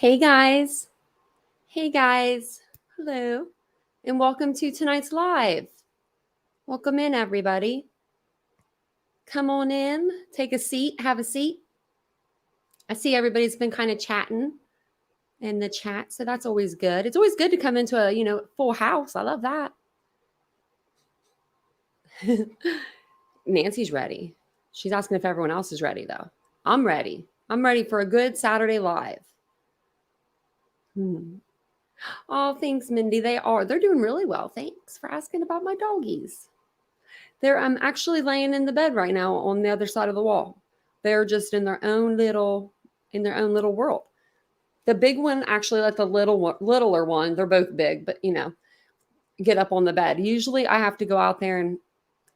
Hey guys. Hey guys. Hello. And welcome to tonight's live. Welcome in, everybody. Come on in, take a seat, have a seat. I see everybody's been kind of chatting in the chat, so that's always good. It's always good to come into a, full house. I love that. Nancy's ready. She's asking if everyone else is ready, though. I'm ready. I'm ready for a good Saturday live. Oh, thanks, Mindy. They're doing really well. Thanks for asking about my doggies. They're actually laying in the bed right now on the other side of the wall. They're just in their own little world. The big one actually let the littler one, they're both big, but get up on the bed. Usually I have to go out there and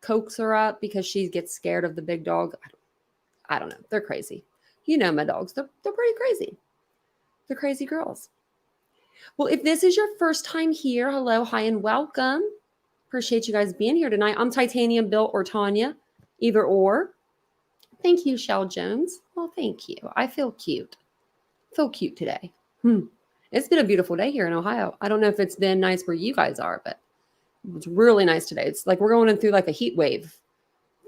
coax her up because she gets scared of the big dog. I don't know. They're crazy. You know my dogs. They're pretty crazy. They're crazy girls. Well, if this is your first time here, hello, hi, and welcome. Appreciate you guys being here tonight. I'm TitaniumBuilt or Tanya, either or. Thank you, Shell Jones. Well, thank you. I feel cute. Today. It's been a beautiful day here in Ohio. I don't know if it's been nice where you guys are, but it's really nice today. It's like we're going through like a heat wave.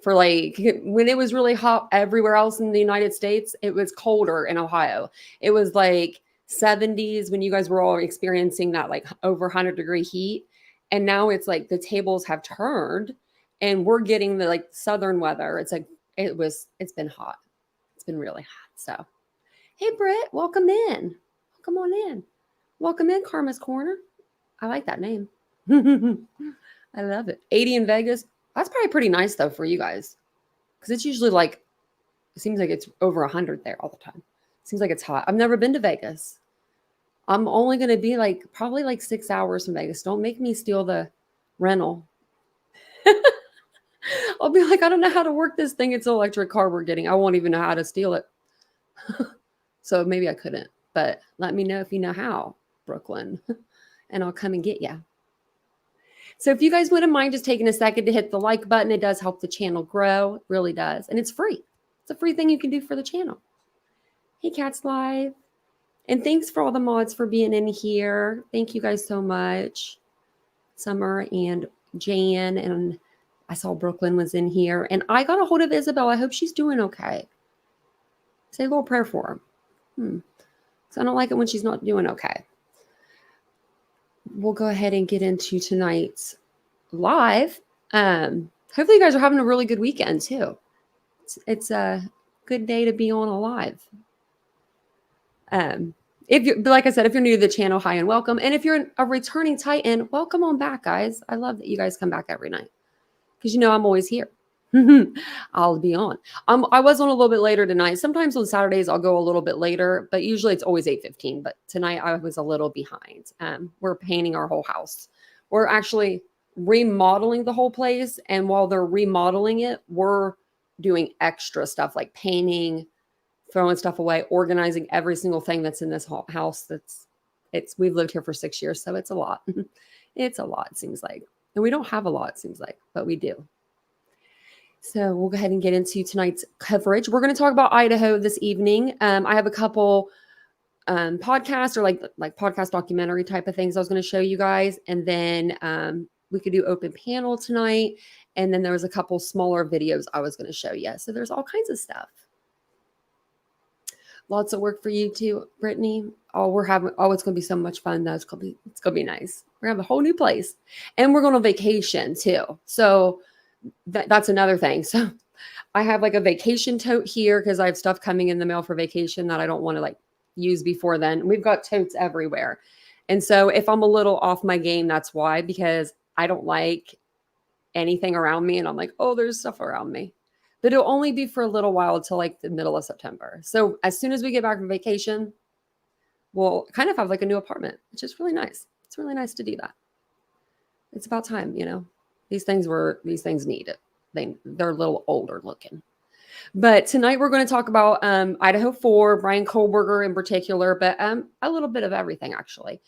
For like when it was really hot everywhere else in the United States, it was colder in Ohio. It was like 70s when you guys were all experiencing that like over 100-degree heat. And now it's like the tables have turned and we're getting the like southern weather. It's like it's been hot. It's been really hot. So, hey Britt, welcome in. Come on in. Welcome in, Karma's Corner. I like that name. I love it. 80 in Vegas. That's probably pretty nice though for you guys. Because it's usually like, it seems like it's over 100 there all the time. It seems like it's hot. I've never been to Vegas. I'm only going to be like probably like 6 hours from Vegas. Don't make me steal the rental. I'll be like, I don't know how to work this thing. It's an electric car we're getting. I won't even know how to steal it. So maybe I couldn't. But let me know if you know how, Brooklyn. And I'll come and get you. So if you guys wouldn't mind just taking a second to hit the like button, it does help the channel grow. It really does. And it's free. It's a free thing you can do for the channel. Hey, Cats Live. And thanks for all the mods for being in here. Thank you guys so much. Summer and Jan, and I saw Brooklyn was in here. And I got a hold of Isabel. I hope she's doing okay. Say a little prayer for her. So I don't like it when she's not doing okay. We'll go ahead and get into tonight's live. Hopefully you guys are having a really good weekend too. It's a good day to be on a live. If you're, like I said, if you're new to the channel, hi and welcome. And if you're a returning Titan, welcome on back, guys. I love that you guys come back every night because I'm always here. I'll be on. I was on a little bit later tonight. Sometimes on Saturdays I'll go a little bit later, but usually it's always 8:15. But tonight I was a little behind. We're painting our whole house. We're actually remodeling the whole place, and while they're remodeling it, we're doing extra stuff like painting, throwing stuff away, organizing every single thing that's in this house. We've lived here for 6 years, so it's a lot. It's a lot, it seems like. And we don't have a lot, it seems like, but we do. So we'll go ahead and get into tonight's coverage. We're going to talk about Idaho this evening. I have a couple podcasts or like podcast documentary type of things I was going to show you guys. And then we could do open panel tonight. And then there was a couple smaller videos I was going to show you. So there's all kinds of stuff. Lots of work for you too, Brittany. It's going to be so much fun. It's going to be nice. We're going to have a whole new place. And we're going on vacation too. So that's another thing. So I have like a vacation tote here because I have stuff coming in the mail for vacation that I don't want to like use before then. We've got totes everywhere. And so if I'm a little off my game, that's why, because I don't like anything around me. And I'm like, oh, there's stuff around me. But it'll only be for a little while until like the middle of September. So as soon as we get back from vacation, we'll kind of have like a new apartment, which is really nice. It's really nice to do that. It's about time, These things need it. They're a little older looking. But tonight we're going to talk about Idaho 4, Bryan Kohberger in particular, but a little bit of everything actually.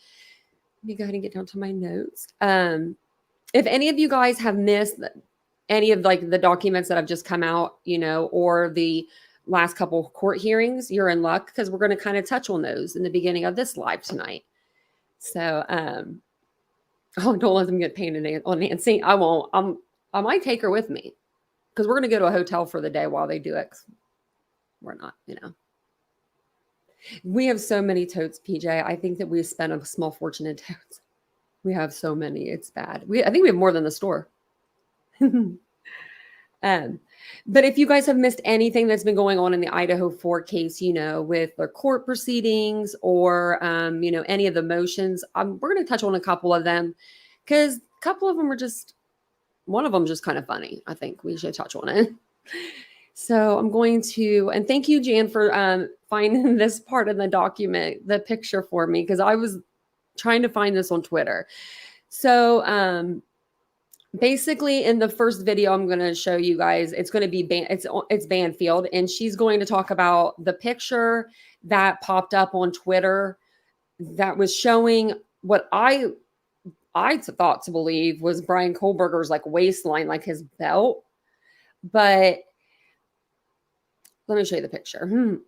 Let me go ahead and get down to my notes. If any of you guys have missed any of like the documents that have just come out, or the last couple court hearings, you're in luck because we're going to kind of touch on those in the beginning of this live tonight. So, oh, don't let them get painted on Nancy. I won't. I might take her with me because we're going to go to a hotel for the day while they do it. We're not, We have so many totes, PJ. I think that we spent a small fortune in totes. We have so many. It's bad. I think we have more than the store. But if you guys have missed anything that's been going on in the Idaho 4 case, with their court proceedings or, any of the motions, we're going to touch on a couple of them because a couple of them are one of them just kind of funny. I think we should touch on it. So I'm going to, and thank you, Jan, for finding this part of the document, the picture for me, because I was trying to find this on Twitter. So basically in the first video I'm going to show you guys, it's going to be, it's Banfield, and she's going to talk about the picture that popped up on Twitter that was showing what I thought to believe was Bryan Kohberger's like waistline, like his belt. But let me show you the picture.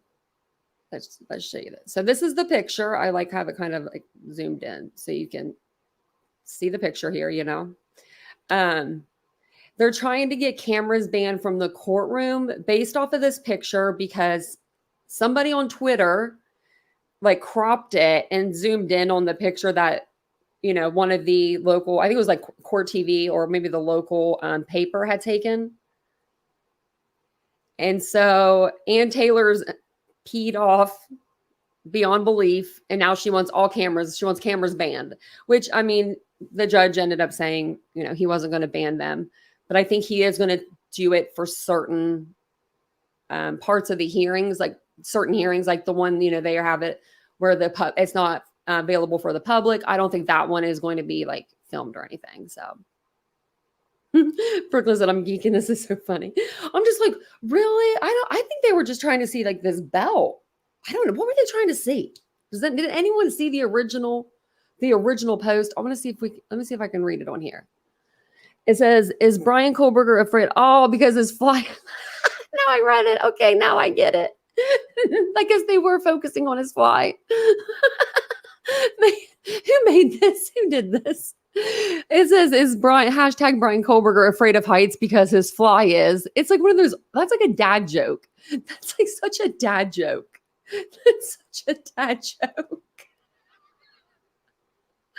Let's show you this. So this is the picture. I have it kind of like zoomed in so you can see the picture here, They're trying to get cameras banned from the courtroom based off of this picture because somebody on Twitter like cropped it and zoomed in on the picture that, one of the local, I think it was like Court TV or maybe the local paper had taken. And so Ann Taylor's peed off beyond belief. And now she wants cameras banned, which, the judge ended up saying, he wasn't going to ban them, but I think he is going to do it for certain parts of the hearings, like certain hearings, like the one, they have it where it's not available for the public. I don't think that one is going to be like filmed or anything. So Brooklyn said, I'm geeking. This is so funny. I'm just like, really? I think they were just trying to see like this belt. I don't know. What were they trying to see? Did anyone see the original post? Let me see if I can read it on here. It says, is Bryan Kohberger afraid? Oh, because his fly. Now I read it. Okay. Now I get it. I guess they were focusing on his fly. Who made this? Who did this? It says, is Bryan Kohberger afraid of heights because his fly is? It's like one of those, that's like a dad joke. That's like such a dad joke. That's such a dad joke.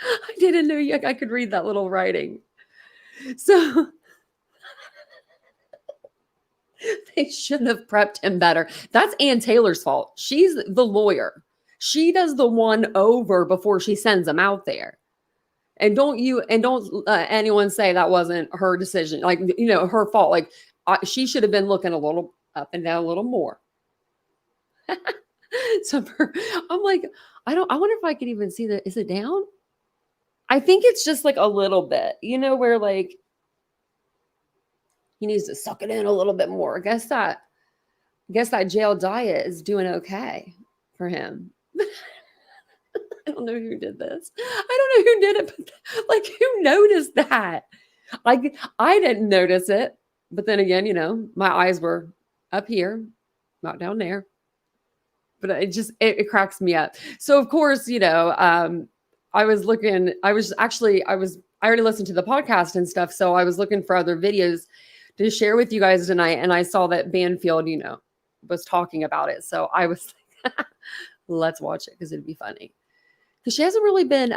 I didn't know I could read that little writing. So they should have prepped him better. That's Ann Taylor's fault. She's the lawyer. She does the one over before she sends them out there. And don't anyone say that wasn't her decision, like, her fault. Like she should have been looking a little up and down a little more. So I'm like, I wonder if I could even see is it down? I think it's just like a little bit, where like he needs to suck it in a little bit more. I guess that jail diet is doing okay for him. I don't know who did this. I don't know who did it, but like who noticed that? Like I didn't notice it, but then again, my eyes were up here, not down there. But it cracks me up. So of course, I already listened to the podcast and stuff. So I was looking for other videos to share with you guys tonight. And I saw that Banfield, was talking about it. So I was like, let's watch it because it'd be funny. Because she hasn't really been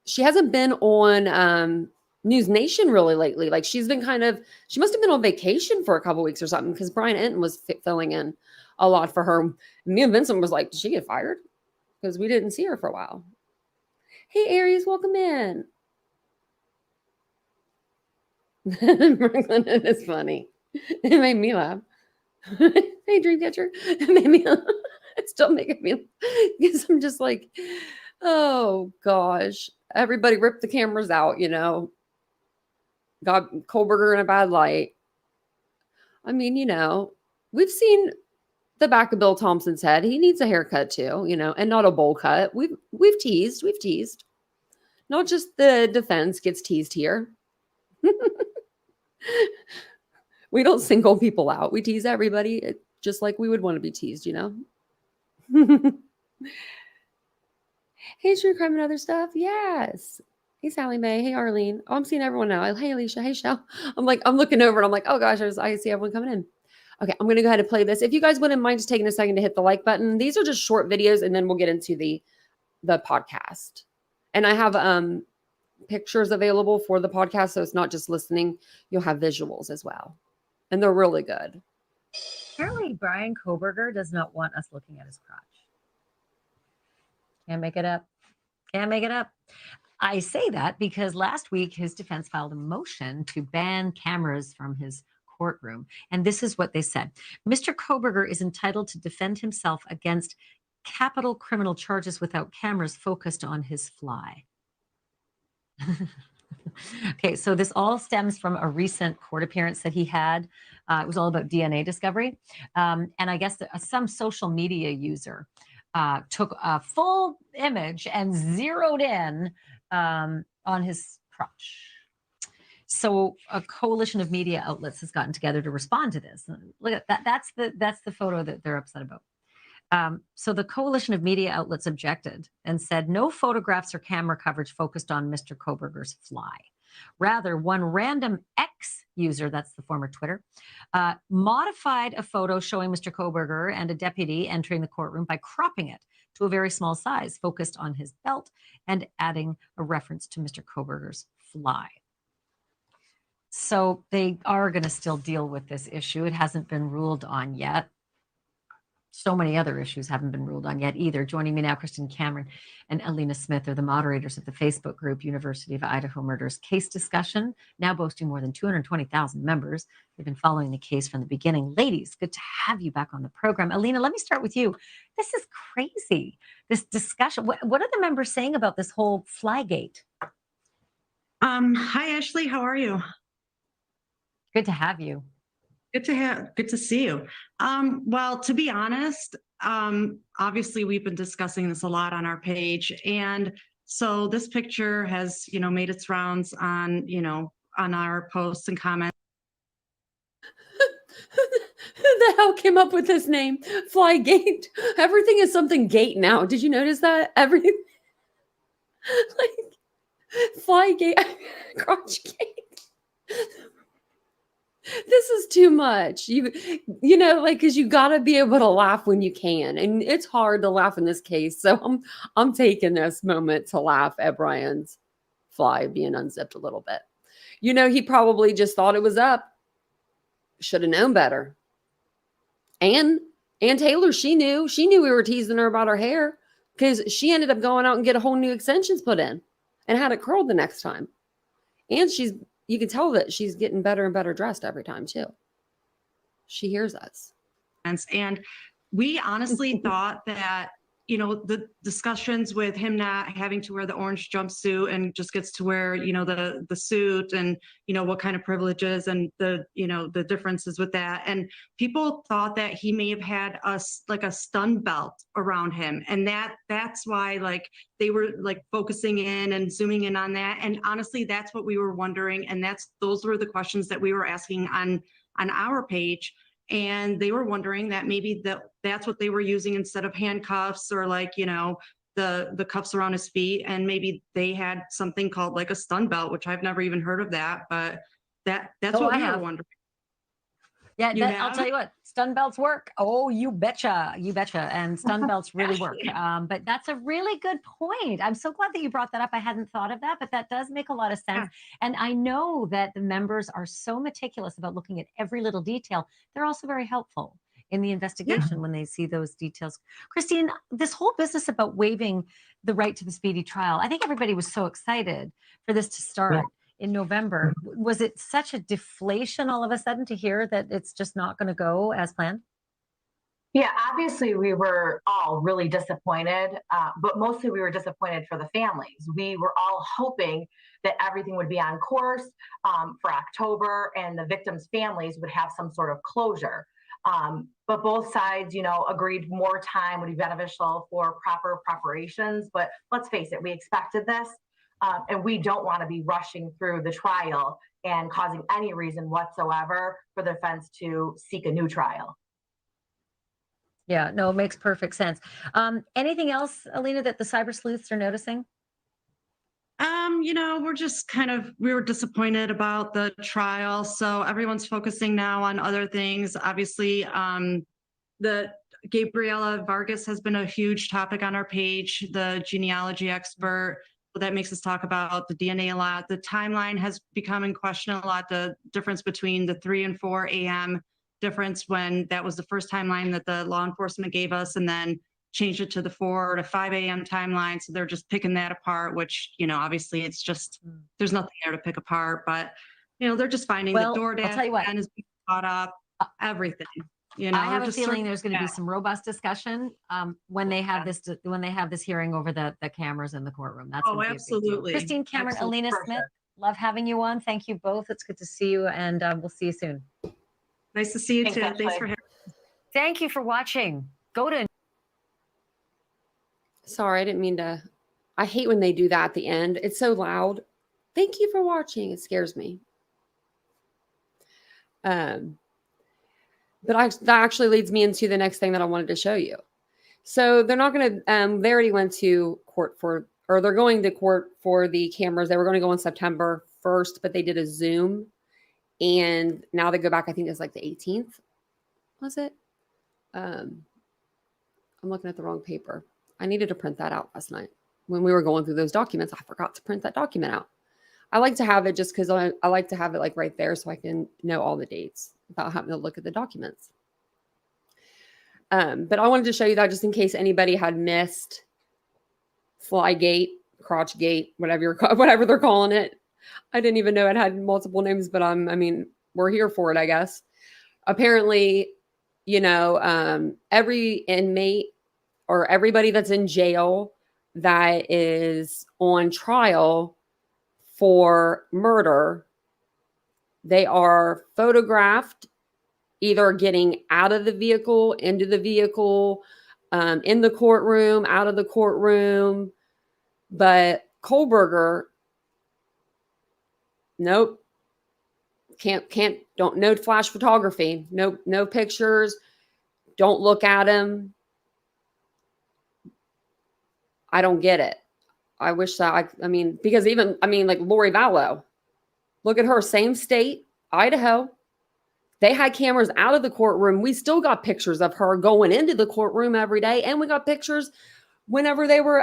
she hasn't been on News Nation really lately. Like she must have been on vacation for a couple weeks or something because Brian Enton was filling in a lot for her. Me and Vincent was like, did she get fired? Because we didn't see her for a while. Hey, Aries, welcome in. Brooklyn, it is funny. It made me laugh. Hey, Dreamcatcher. It made me laugh. It's still making me laugh because I'm just like, oh gosh. Everybody ripped the cameras out, got Kohberger in a bad light. I mean, we've seen the back of Bill Thompson's head. He needs a haircut too, and not a bowl cut. We've teased. Not just the defense gets teased here. We don't single people out. We tease everybody just like we would want to be teased, you know? Hey, True Crime and Other Stuff. Yes. Hey, Sally Mae. Hey, Arlene. Oh, I'm seeing everyone now. Hey, Alicia. Hey, Shell. I'm looking over and I'm like, oh gosh, I see everyone coming in. Okay, I'm going to go ahead and play this. If you guys wouldn't mind just taking a second to hit the like button. These are just short videos and then we'll get into the podcast. And I have pictures available for the podcast, so it's not just listening. You'll have visuals as well. And they're really good. Apparently, Bryan Kohberger does not want us looking at his crotch. Can't make it up. Can't make it up. I say that because last week his defense filed a motion to ban cameras from his courtroom. And this is what they said. Mr. Kohberger is entitled to defend himself against capital criminal charges without cameras focused on his fly. Okay, so this all stems from a recent court appearance that he had. It was all about DNA discovery. And I guess some social media user took a full image and zeroed in on his crotch. So a coalition of media outlets has gotten together to respond to this. Look at that. That's the photo that they're upset about. So the coalition of media outlets objected and said no photographs or camera coverage focused on Mr. Kohberger's fly. Rather, one random X user, that's the former Twitter, modified a photo showing Mr. Kohberger and a deputy entering the courtroom by cropping it to a very small size, focused on his belt and adding a reference to Mr. Kohberger's fly. So they are going to still deal with this issue. It hasn't been ruled on yet. So many other issues haven't been ruled on yet either. Joining me now, Kristen Cameron and Alina Smith are the moderators of the Facebook group University of Idaho Murders Case Discussion, now boasting more than 220,000 members. They've been following the case from the beginning. Ladies, good to have you back on the program. Alina, let me start with you. This is crazy, this discussion. What are the members saying about this whole Flygate? Hi, Ashley. How are you? Good to have you. Good to see you. Well, to be honest, obviously we've been discussing this a lot on our page, and so this picture has, made its rounds on, on our posts and comments. Who the hell came up with this name? Flygate. Everything is something gate now. Did you notice that? Everything like Flygate, crotch gate. This is too much. You know, like, because you got to be able to laugh when you can, and it's hard to laugh in this case. So I'm taking this moment to laugh at Bryan's fly being unzipped a little bit. He probably just thought it was up. Should have known better. And Taylor, she knew we were teasing her about her hair, because she ended up going out and get a whole new extensions put in and had it curled the next time. And you can tell that she's getting better and better dressed every time too. She hears us. And we honestly thought that, the discussions with him not having to wear the orange jumpsuit and just gets to wear, the suit and, what kind of privileges and the differences with that. And people thought that he may have had a stun belt around him. And that's why they were focusing in and zooming in on that. And honestly, that's what we were wondering. And those were the questions that we were asking on our page. And they were wondering that maybe that's what they were using instead of handcuffs or the cuffs around his feet. And maybe they had something called a stun belt, which I've never even heard of that, but that's what we were wondering. Yeah, I'll tell you what, stun belts work. Oh, you betcha. And stun belts really work. But that's a really good point. I'm so glad that you brought that up. I hadn't thought of that, but that does make a lot of sense. Yeah. And I know that the members are so meticulous about looking at every little detail. They're also very helpful in the investigation when they see those details. Christine, this whole business about waiving the right to the speedy trial, I think everybody was so excited for this to start in November. Was it such a deflation all of a sudden to hear that it's just not going to go as planned? Yeah, obviously we were all really disappointed, but mostly we were disappointed for the families. We were all hoping that everything would be on course for October and the victims' families would have some sort of closure. But both sides, agreed more time would be beneficial for proper preparations. But let's face it, we expected this. And we don't want to be rushing through the trial and causing any reason whatsoever for the defense to seek a new trial. Yeah, no, it makes perfect sense. Anything else, Alina, that the cyber sleuths are noticing? We're just we were disappointed about the trial. So everyone's focusing now on other things. Obviously, the Gabriela Vargas has been a huge topic on our page, the genealogy expert. That makes us talk about the DNA a lot. The timeline has become in question a lot, the difference between the 3 and 4 a.m. difference when that was the first timeline that the law enforcement gave us, and then changed it to the 4 to 5 a.m. timeline. So they're just picking that apart, which, obviously it's just, there's nothing there to pick apart, but, they're just finding Well, the I'll DoorDash tell you what. is being caught up, everything. I have a just feeling there's going to be some robust discussion when they have Yeah. this hearing over the cameras in the courtroom. That's Oh, gonna be a big deal. absolutely. Christine, Cameron, Absolutely. Alina For Smith, sure. love having you on. Thank you both. It's good to see you, and we'll see you soon. Nice to see you Thanks, too. Ashley. Thanks for having me. Thank you for watching. Go to Sorry, I didn't mean to. I hate when they do that at the end. It's so loud. Thank you for watching. It scares me. That actually leads me into the next thing that I wanted to show you. So they're not going to, they already went to court or they're going to court for the cameras. They were going to go on September 1st, but they did a Zoom. And now they go back, I think it's like the 18th. Was it? I'm looking at the wrong paper. I needed to print that out last night. When we were going through those documents, I forgot to print that document out. I like to have it just because I like to have it like right there so I can know all the dates without having to look at the documents. But I wanted to show you that just in case anybody had missed Flygate, Crotchgate, whatever they're calling it. I didn't even know it had multiple names, but we're here for it, I guess. Apparently, every inmate or everybody that's in jail that is on trial for murder, they are photographed either getting out of the vehicle, into the vehicle, in the courtroom, out of the courtroom. But Kohberger, nope, don't, no flash photography, no pictures, don't look at him. I don't get it. I wish that because even, like Lori Vallow, look at her, same state, Idaho. They had cameras out of the courtroom. We still got pictures of her going into the courtroom every day. And we got pictures whenever they were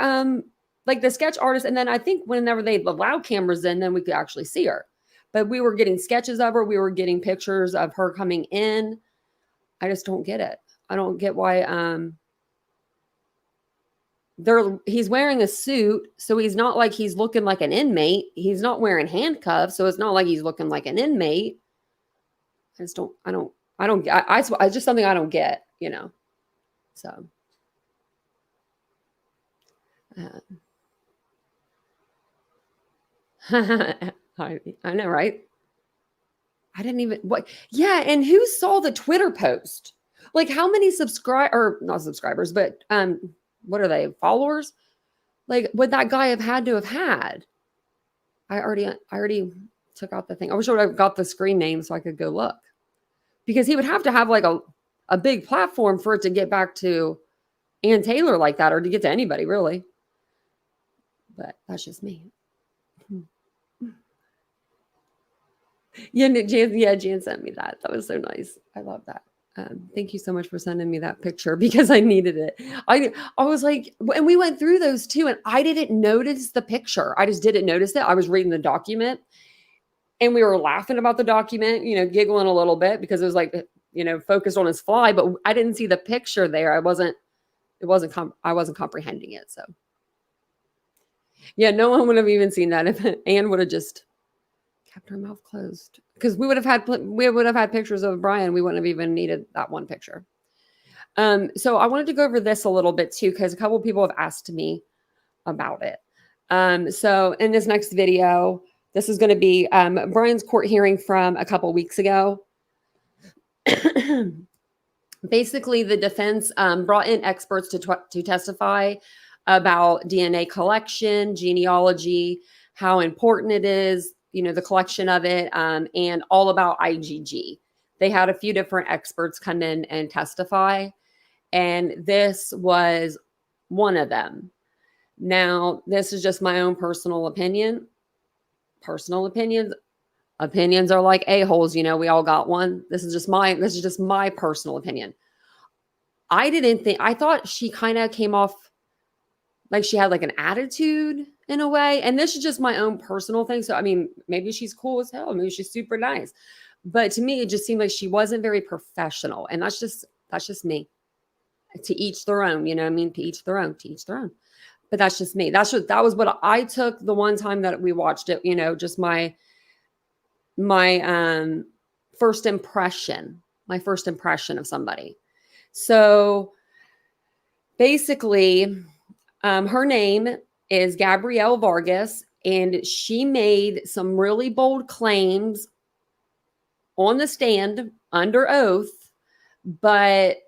like the sketch artist. And then I think whenever they allowed cameras in, then we could actually see her. But we were getting sketches of her. We were getting pictures of her coming in. I just don't get it. I don't get why he's wearing a suit, so he's not like he's looking like an inmate. He's not wearing handcuffs, so it's not like he's looking like an inmate. It's just something I don't get, So I know, right? I didn't even yeah, and who saw the Twitter post? Like how many not subscribers, but what are they, followers? Like, would that guy have had to have had? I already took out the thing. I wish I would have got the screen name so I could go look. Because he would have to have like a big platform for it to get back to Ann Taylor like that, or to get to anybody really. But that's just me. Yeah, Jan sent me that. That was so nice. I love that. Thank you so much for sending me that picture because I needed it. I was like, and we went through those too, and I didn't notice the picture. I just didn't notice it. I was reading the document, and we were laughing about the document, giggling a little bit because it was like, focused on his fly, but I didn't see the picture there. I wasn't comprehending it. So yeah, no one would have even seen that if Anne would have just kept her mouth closed, because we would have had pictures of Bryan. We wouldn't have even needed that one picture. So I wanted to go over this a little bit too, because a couple of people have asked me about it. So in this next video, this is going to be Bryan's court hearing from a couple weeks ago. Basically, the defense brought in experts to testify about DNA collection, genealogy, how important it is, the collection of it, and all about IgG. They had a few different experts come in and testify, and this was one of them. Now, this is just my own personal opinion. Personal opinions. Opinions are like a-holes, we all got one. This is just my personal opinion. I thought she kind of came off like she had like an attitude in a way. And this is just my own personal thing. So, I mean, maybe she's cool as hell. Maybe she's super nice. But to me, it just seemed like she wasn't very professional. And that's just me. To each their own, you know what I mean? To each their own, to each their own. But that's just me. That was what I took the one time that we watched it, just my first impression of somebody. So basically, her name is Gabrielle Vargas, and she made some really bold claims on the stand under oath. But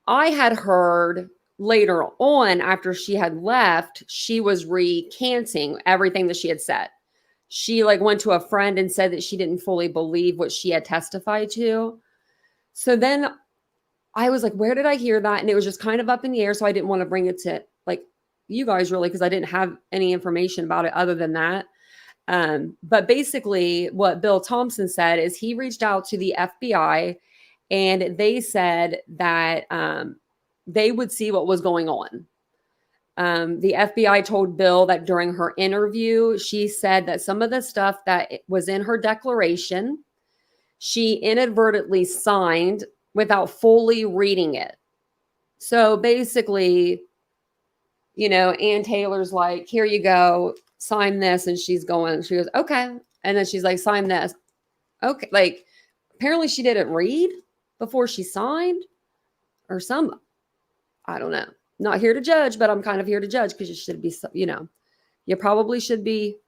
I had heard later on, after she had left, she was recanting everything that she had said. She went to a friend and said that she didn't fully believe what she had testified to. So then I was like, where did I hear that? And it was just kind of up in the air. So I didn't want to bring it to you guys really, because I didn't have any information about it other than that. But basically what Bill Thompson said is he reached out to the FBI, and they said that they would see what was going on. The FBI told Bill that during her interview, she said that some of the stuff that was in her declaration, she inadvertently signed without fully reading it. So basically, Ann Taylor's like, here you go, sign this. And she goes, okay. And then she's like, sign this. Okay. Apparently she didn't read before she signed or I don't know. Not here to judge, but I'm kind of here to judge because you should be, you probably should be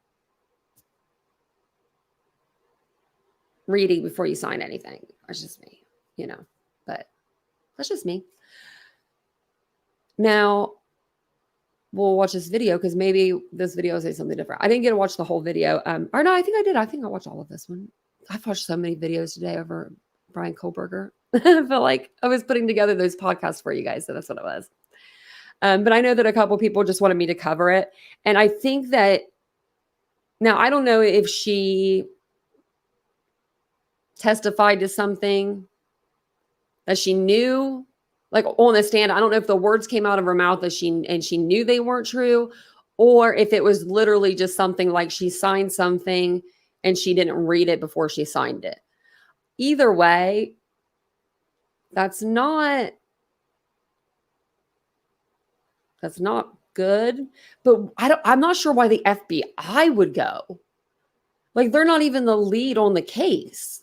reading before you sign anything. That's just me, but that's just me. Now, we'll watch this video because maybe this video will say something different. I didn't get to watch the whole video. Or no, I think I did. I think I watched all of this one. I've watched so many videos today over Bryan Kohberger. I felt like I was putting together those podcasts for you guys. So that's what it was. But I know that a couple people just wanted me to cover it. And I think that now I don't know if she testified to something that she knew, on the stand. I don't know if the words came out of her mouth that she knew they weren't true, or if it was literally just something like she signed something and she didn't read it before she signed it. Either way, that's not good. But I'm not sure why the FBI would go. They're not even the lead on the case.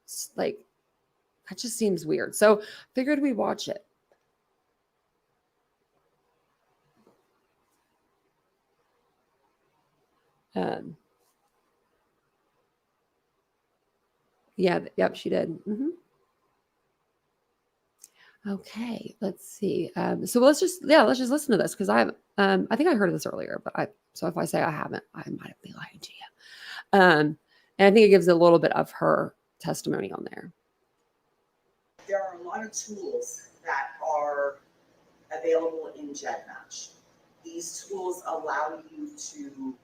It's that just seems weird. So figured we watch it. Yeah, yep, she did. Okay, let's see. So let's just listen to this because I think I heard of this earlier, but so if I say I haven't, I might be lying to you. And I think it gives a little bit of her testimony on there. There are a lot of tools that are available in GEDmatch. These tools allow you to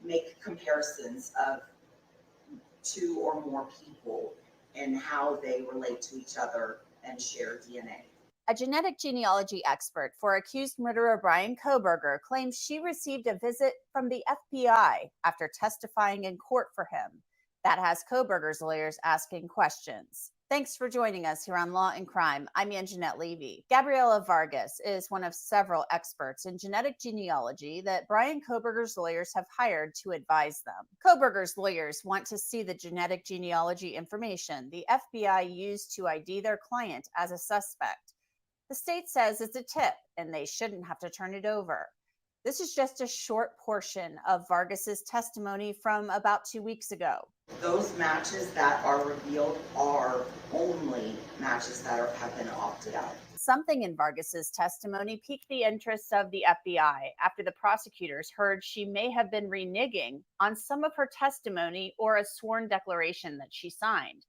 make comparisons of two or more people and how they relate to each other and share DNA. A genetic genealogy expert for accused murderer Bryan Kohberger claims she received a visit from the FBI after testifying in court for him. That has Kohberger's lawyers asking questions. Thanks for joining us here on Law and Crime. I'm Anjanette Levy. Gabriela Vargas is one of several experts in genetic genealogy that Bryan Kohberger's lawyers have hired to advise them. Kohberger's lawyers want to see the genetic genealogy information the FBI used to ID their client as a suspect. The state says it's a tip and they shouldn't have to turn it over. This is just a short portion of Vargas's testimony from about 2 weeks ago. Those matches that are revealed are only matches that have been opted out. something in Vargas's testimony piqued the interest of the FBI after the prosecutors heard she may have been reneging on some of her testimony or a sworn declaration that she signed.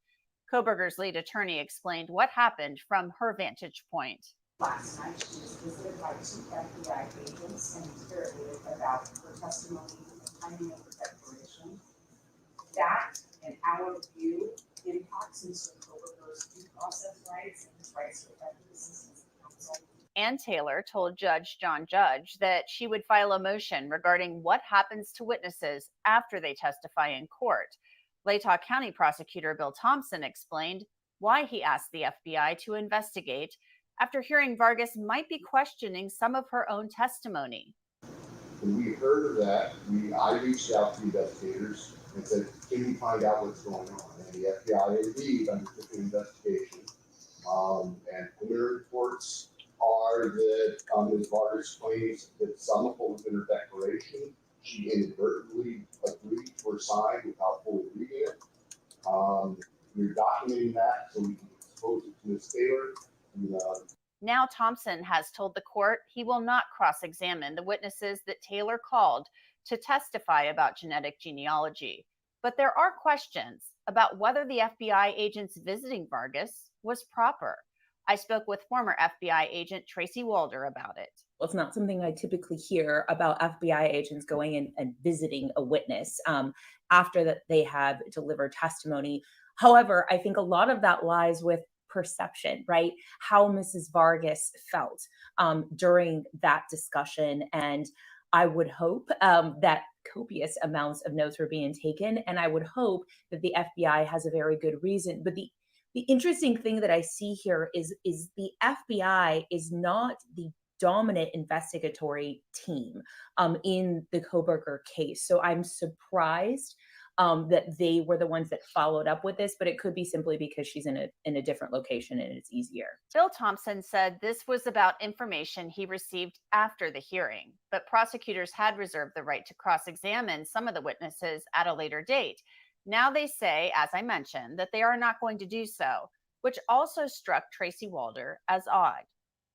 Kohberger's lead attorney explained what happened from her vantage point. Last night, she was visited by 2 FBI agents and interrogated about her testimony and the timing of her declaration. That, in our view, impacts Mr. Kohberger's due process rights and his rights to effective assistance of counsel. Ann Taylor told Judge John Judge that she would file a motion regarding what happens to witnesses after they testify in court. Latah County Prosecutor Bill Thompson explained why he asked the FBI to investigate after hearing Vargas might be questioning some of her own testimony. When we heard of that, I reached out to investigators and said, can we find out what's going on? And the FBI indeed undertook an investigation. And preliminary reports are that Ms. Vargas claims that some of what was in her declaration, she inadvertently agreed to or signed without fully reading it. We're documenting that so we can expose it to Ms. Taylor. Now Thompson has told the court he will not cross-examine the witnesses that Taylor called to testify about genetic genealogy. But there are questions about whether the FBI agents visiting Vargas was proper. I spoke with former FBI agent Tracy Walder about it. Well, it's not something I typically hear about FBI agents going in and visiting a witness after that they have delivered testimony. However, I think a lot of that lies with perception, right? How Mrs. Vargas felt during that discussion. And I would hope that copious amounts of notes were being taken. And I would hope that the FBI has a very good reason. But the interesting thing that I see here is the FBI is not the dominant investigatory team in the Kohberger case. So I'm surprised that they were the ones that followed up with this, but it could be simply because she's in a different location and it's easier. Bill Thompson said this was about information he received after the hearing, but prosecutors had reserved the right to cross-examine some of the witnesses at a later date. Now they say, as I mentioned, that they are not going to do so, which also struck Tracy Walder as odd.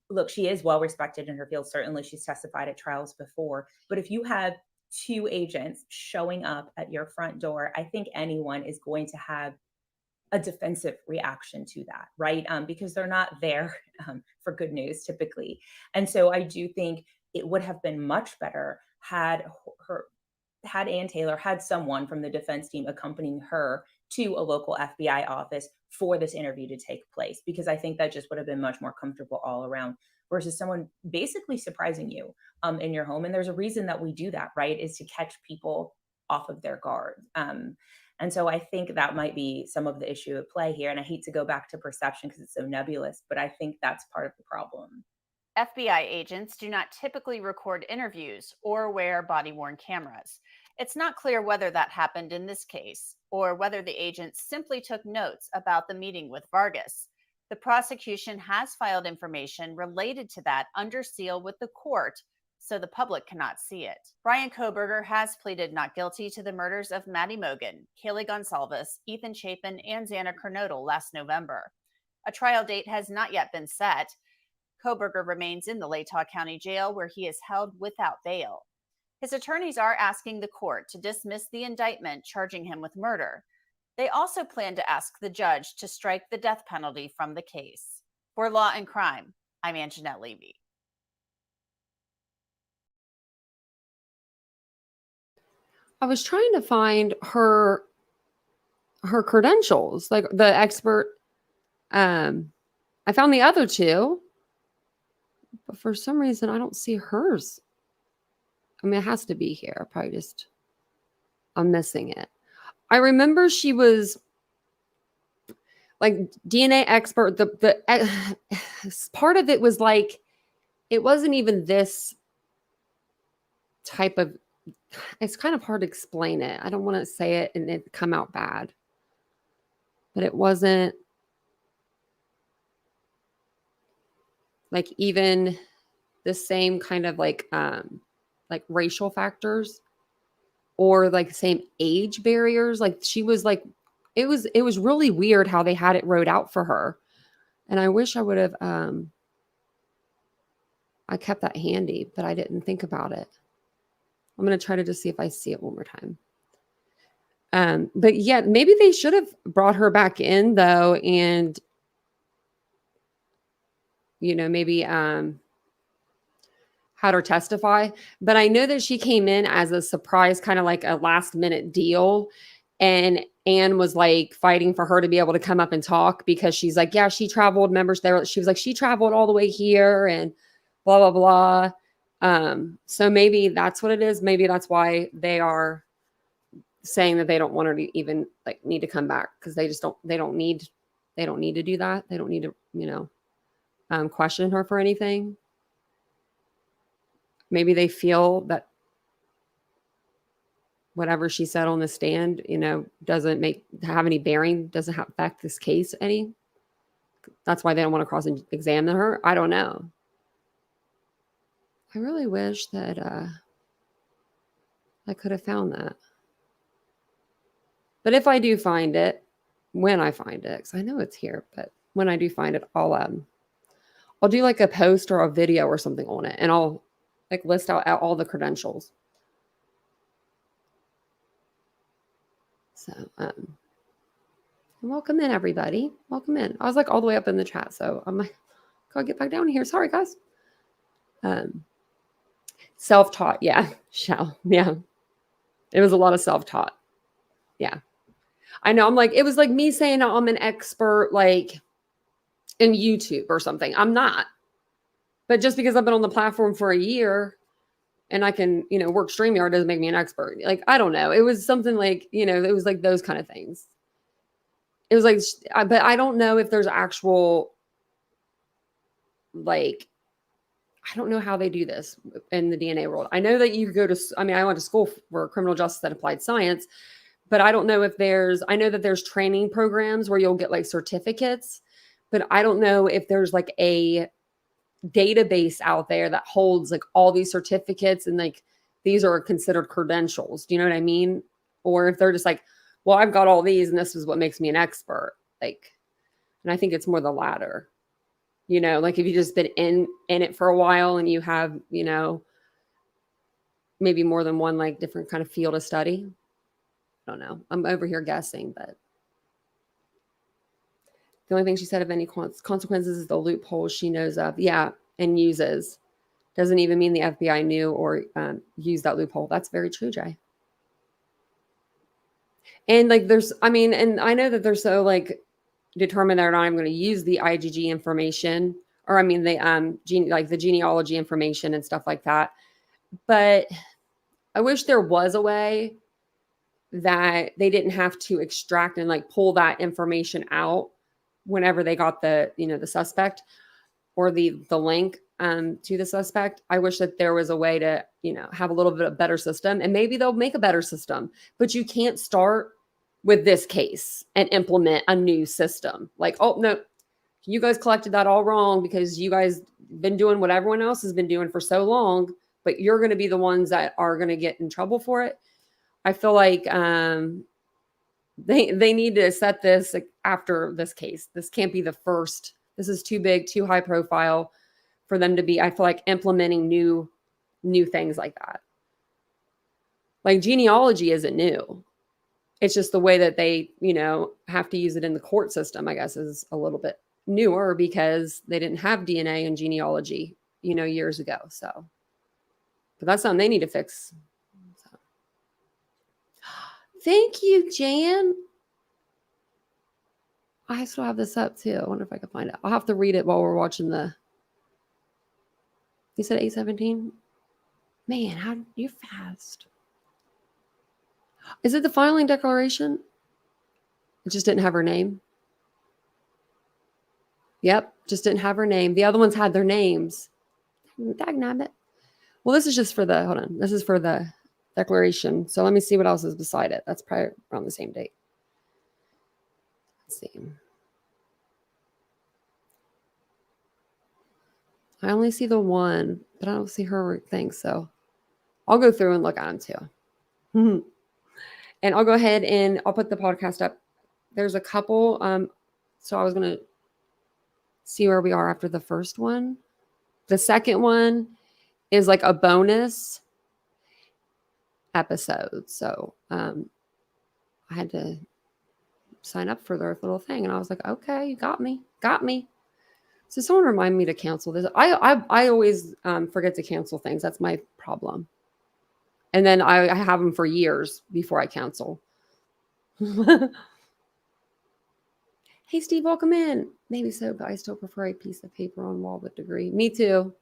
Look, she is well respected in her field. Certainly she's testified at trials before, but if you have 2 agents showing up at your front door, I think anyone is going to have a defensive reaction to that, right? Because they're not there for good news typically. And so I do think it would have been much better had Ann Taylor had someone from the defense team accompanying her to a local FBI office for this interview to take place, because I think that just would have been much more comfortable all around versus someone basically surprising you in your home. And there's a reason that we do that, right? Is to catch people off of their guard. And so I think that might be some of the issue at play here. And I hate to go back to perception because it's so nebulous, but I think that's part of the problem. FBI agents do not typically record interviews or wear body-worn cameras. It's not clear whether that happened in this case or whether the agents simply took notes about the meeting with Vargas. The prosecution has filed information related to that under seal with the court, so the public cannot see it. Bryan Kohberger has pleaded not guilty to the murders of Maddie Mogen, Kaylee Gonsalves, Ethan Chapin, and Xana Kernodle last November. A trial date has not yet been set. Kohberger remains in the Latah County Jail, where he is held without bail. His attorneys are asking the court to dismiss the indictment charging him with murder. They also plan to ask the judge to strike the death penalty from the case. For Law and Crime, I'm Anjanette Levy. I was trying to find her credentials, like the expert. I found the other 2, but for some reason I don't see hers. I mean, it has to be here. I'm missing it. I remember she was like DNA expert. The part of it was like, it wasn't even this type of, it's kind of hard to explain it. I don't want to say it and it come out bad, but it wasn't like even the same kind of like racial factors or like the same age barriers. Like she was like, it was really weird how they had it wrote out for her. And I wish I would have I kept that handy, but I didn't think about it. I'm going to try to just see if I see it one more time. But yeah, maybe they should have brought her back in though. And, maybe, had her testify, but I know that she came in as a surprise, kind of like a last minute deal. And Anne was like fighting for her to be able to come up and talk because she's like, yeah, she traveled members there. She was like, she traveled all the way here and blah, blah, blah. So maybe that's what it is. Maybe that's why they are saying that they don't want her to even like need to come back. Cause they don't need to do that. They don't need to, question her for anything. Maybe they feel that whatever she said on the stand, doesn't have any bearing, doesn't affect this case any. That's why they don't want to cross examine her. I don't know. I really wish that I could have found that. But if I do find it, when I find it, because I know it's here, but when I do find it, I'll do like a post or a video or something on it, and I'll like list out all the credentials. So, welcome in, everybody. Welcome in. I was like all the way up in the chat, so I'm like, gotta get back down here. Sorry, guys. Self-taught, yeah. Yeah. It was a lot of self-taught. Yeah. I know. I'm like, it was like me saying I'm an expert, like in YouTube or something. I'm not. But just because I've been on the platform for a year and I can, work StreamYard doesn't make me an expert. Like, I don't know. It was something like, it was like those kind of things. It was like, but I don't know if there's actual, like, I don't know how they do this in the DNA world. I know that you go to, I went to school for criminal justice and applied science, but I don't know if I know that there's training programs where you'll get like certificates, but I don't know if there's like a database out there that holds like all these certificates and like these are considered credentials. Do you know what I mean? Or if they're just like, well, I've got all these and this is what makes me an expert. Like, and I think it's more the latter. Like if you've just been in it for a while and you have, maybe more than one like different kind of field of study. I don't know. I'm over here guessing, but the only thing she said of any consequences is the loopholes she knows of. Yeah, and uses. Doesn't even mean the FBI knew or used that loophole. That's very true, Jay. And like and I know that they're so like determined they're not even going to use the IgG information, or the the genealogy information and stuff like that. But I wish there was a way that they didn't have to extract and like pull that information out whenever they got the the suspect or the link to the suspect. I wish that there was a way to have a little bit of better system, and maybe they'll make a better system. But you can't start with this case and implement a new system. Like, oh no, you guys collected that all wrong because you guys been doing what everyone else has been doing for so long, but you're going to be the ones that are going to get in trouble for it. I feel like they need to set this after this case. This can't be the first. This is too big, too high profile for them to be, I feel like, implementing new things like that. Like genealogy isn't new. It's just the way that they, have to use it in the court system, I guess, is a little bit newer because they didn't have DNA and genealogy, years ago. So, but that's something they need to fix. So. Thank you, Jan. I still have this up too. I wonder if I can find it. I'll have to read it while we're watching you said 8:17? Man, how you're fast. Is it the filing declaration? It just didn't have her name. Yep, just didn't have her name. The other ones had their names. Dagnabbit. Well, this is just for hold on. This is for the declaration. So let me see what else is beside it. That's probably around the same date. Let's see. I only see the one, but I don't see her thing. So I'll go through and look at them too. And I'll go ahead and I'll put the podcast up. There's a couple. So I was going to see where we are after the first one. the second one is like a bonus episode. So I had to sign up for their little thing, and I was like, okay, you got me. So someone remind me to cancel this. I always forget to cancel things. That's my problem. And then I have them for years before I cancel. Hey, Steve, welcome in. Maybe so, but I still prefer a piece of paper on wall with degree. Me too,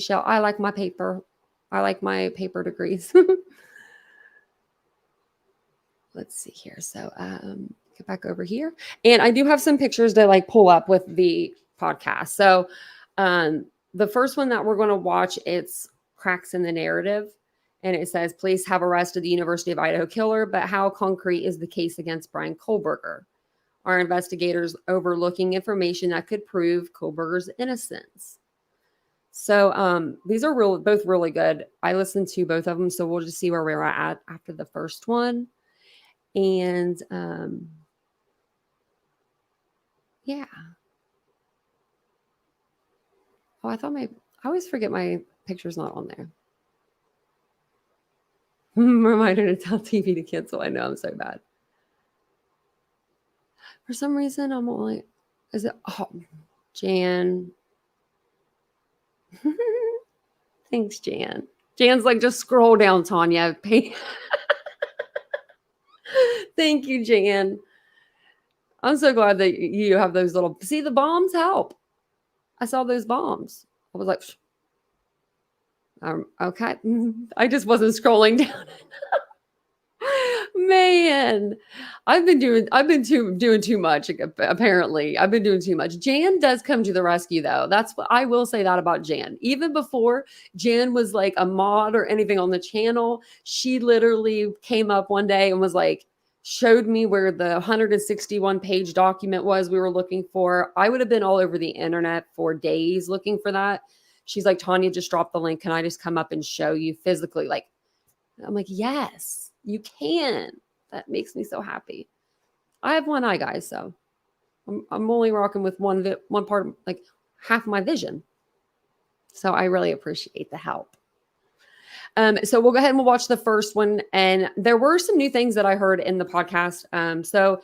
Shell. I like my paper. I like my paper degrees. Let's see here. So get back over here. And I do have some pictures to like pull up with the podcast. So the first one that we're going to watch, it's cracks in the narrative. And it says, police have arrested the University of Idaho killer, but how concrete is the case against Bryan Kohberger? Are investigators overlooking information that could prove Kohberger's innocence? So these are both really good. I listened to both of them, so we'll just see where we're at after the first one. And yeah. Oh, I always forget my picture's not on there. Reminder to tell TV to cancel. I know, I'm so bad. For some reason, I'm only, Jan. Thanks, Jan. Jan's like, just scroll down, Tanya. Thank you, Jan. I'm so glad that you have those little, see, the bombs help. I saw those bombs. I was like, okay. I just wasn't scrolling down. Man, I've been doing too much. Apparently, I've been doing too much. Jan does come to the rescue, though. That's what I will say that about Jan. Even before Jan was like a mod or anything on the channel, she literally came up one day and was like, showed me where the 161 page document was we were looking for. I would have been all over the internet for days looking for that. She's like, Tanya, just drop the link. Can I just come up and show you physically? Like, I'm like, yes, you can. That makes me so happy. I have one eye, guys, so I'm only rocking with one part, like half my vision. So I really appreciate the help. So we'll go ahead and we'll watch the first one. And there were some new things that I heard in the podcast. So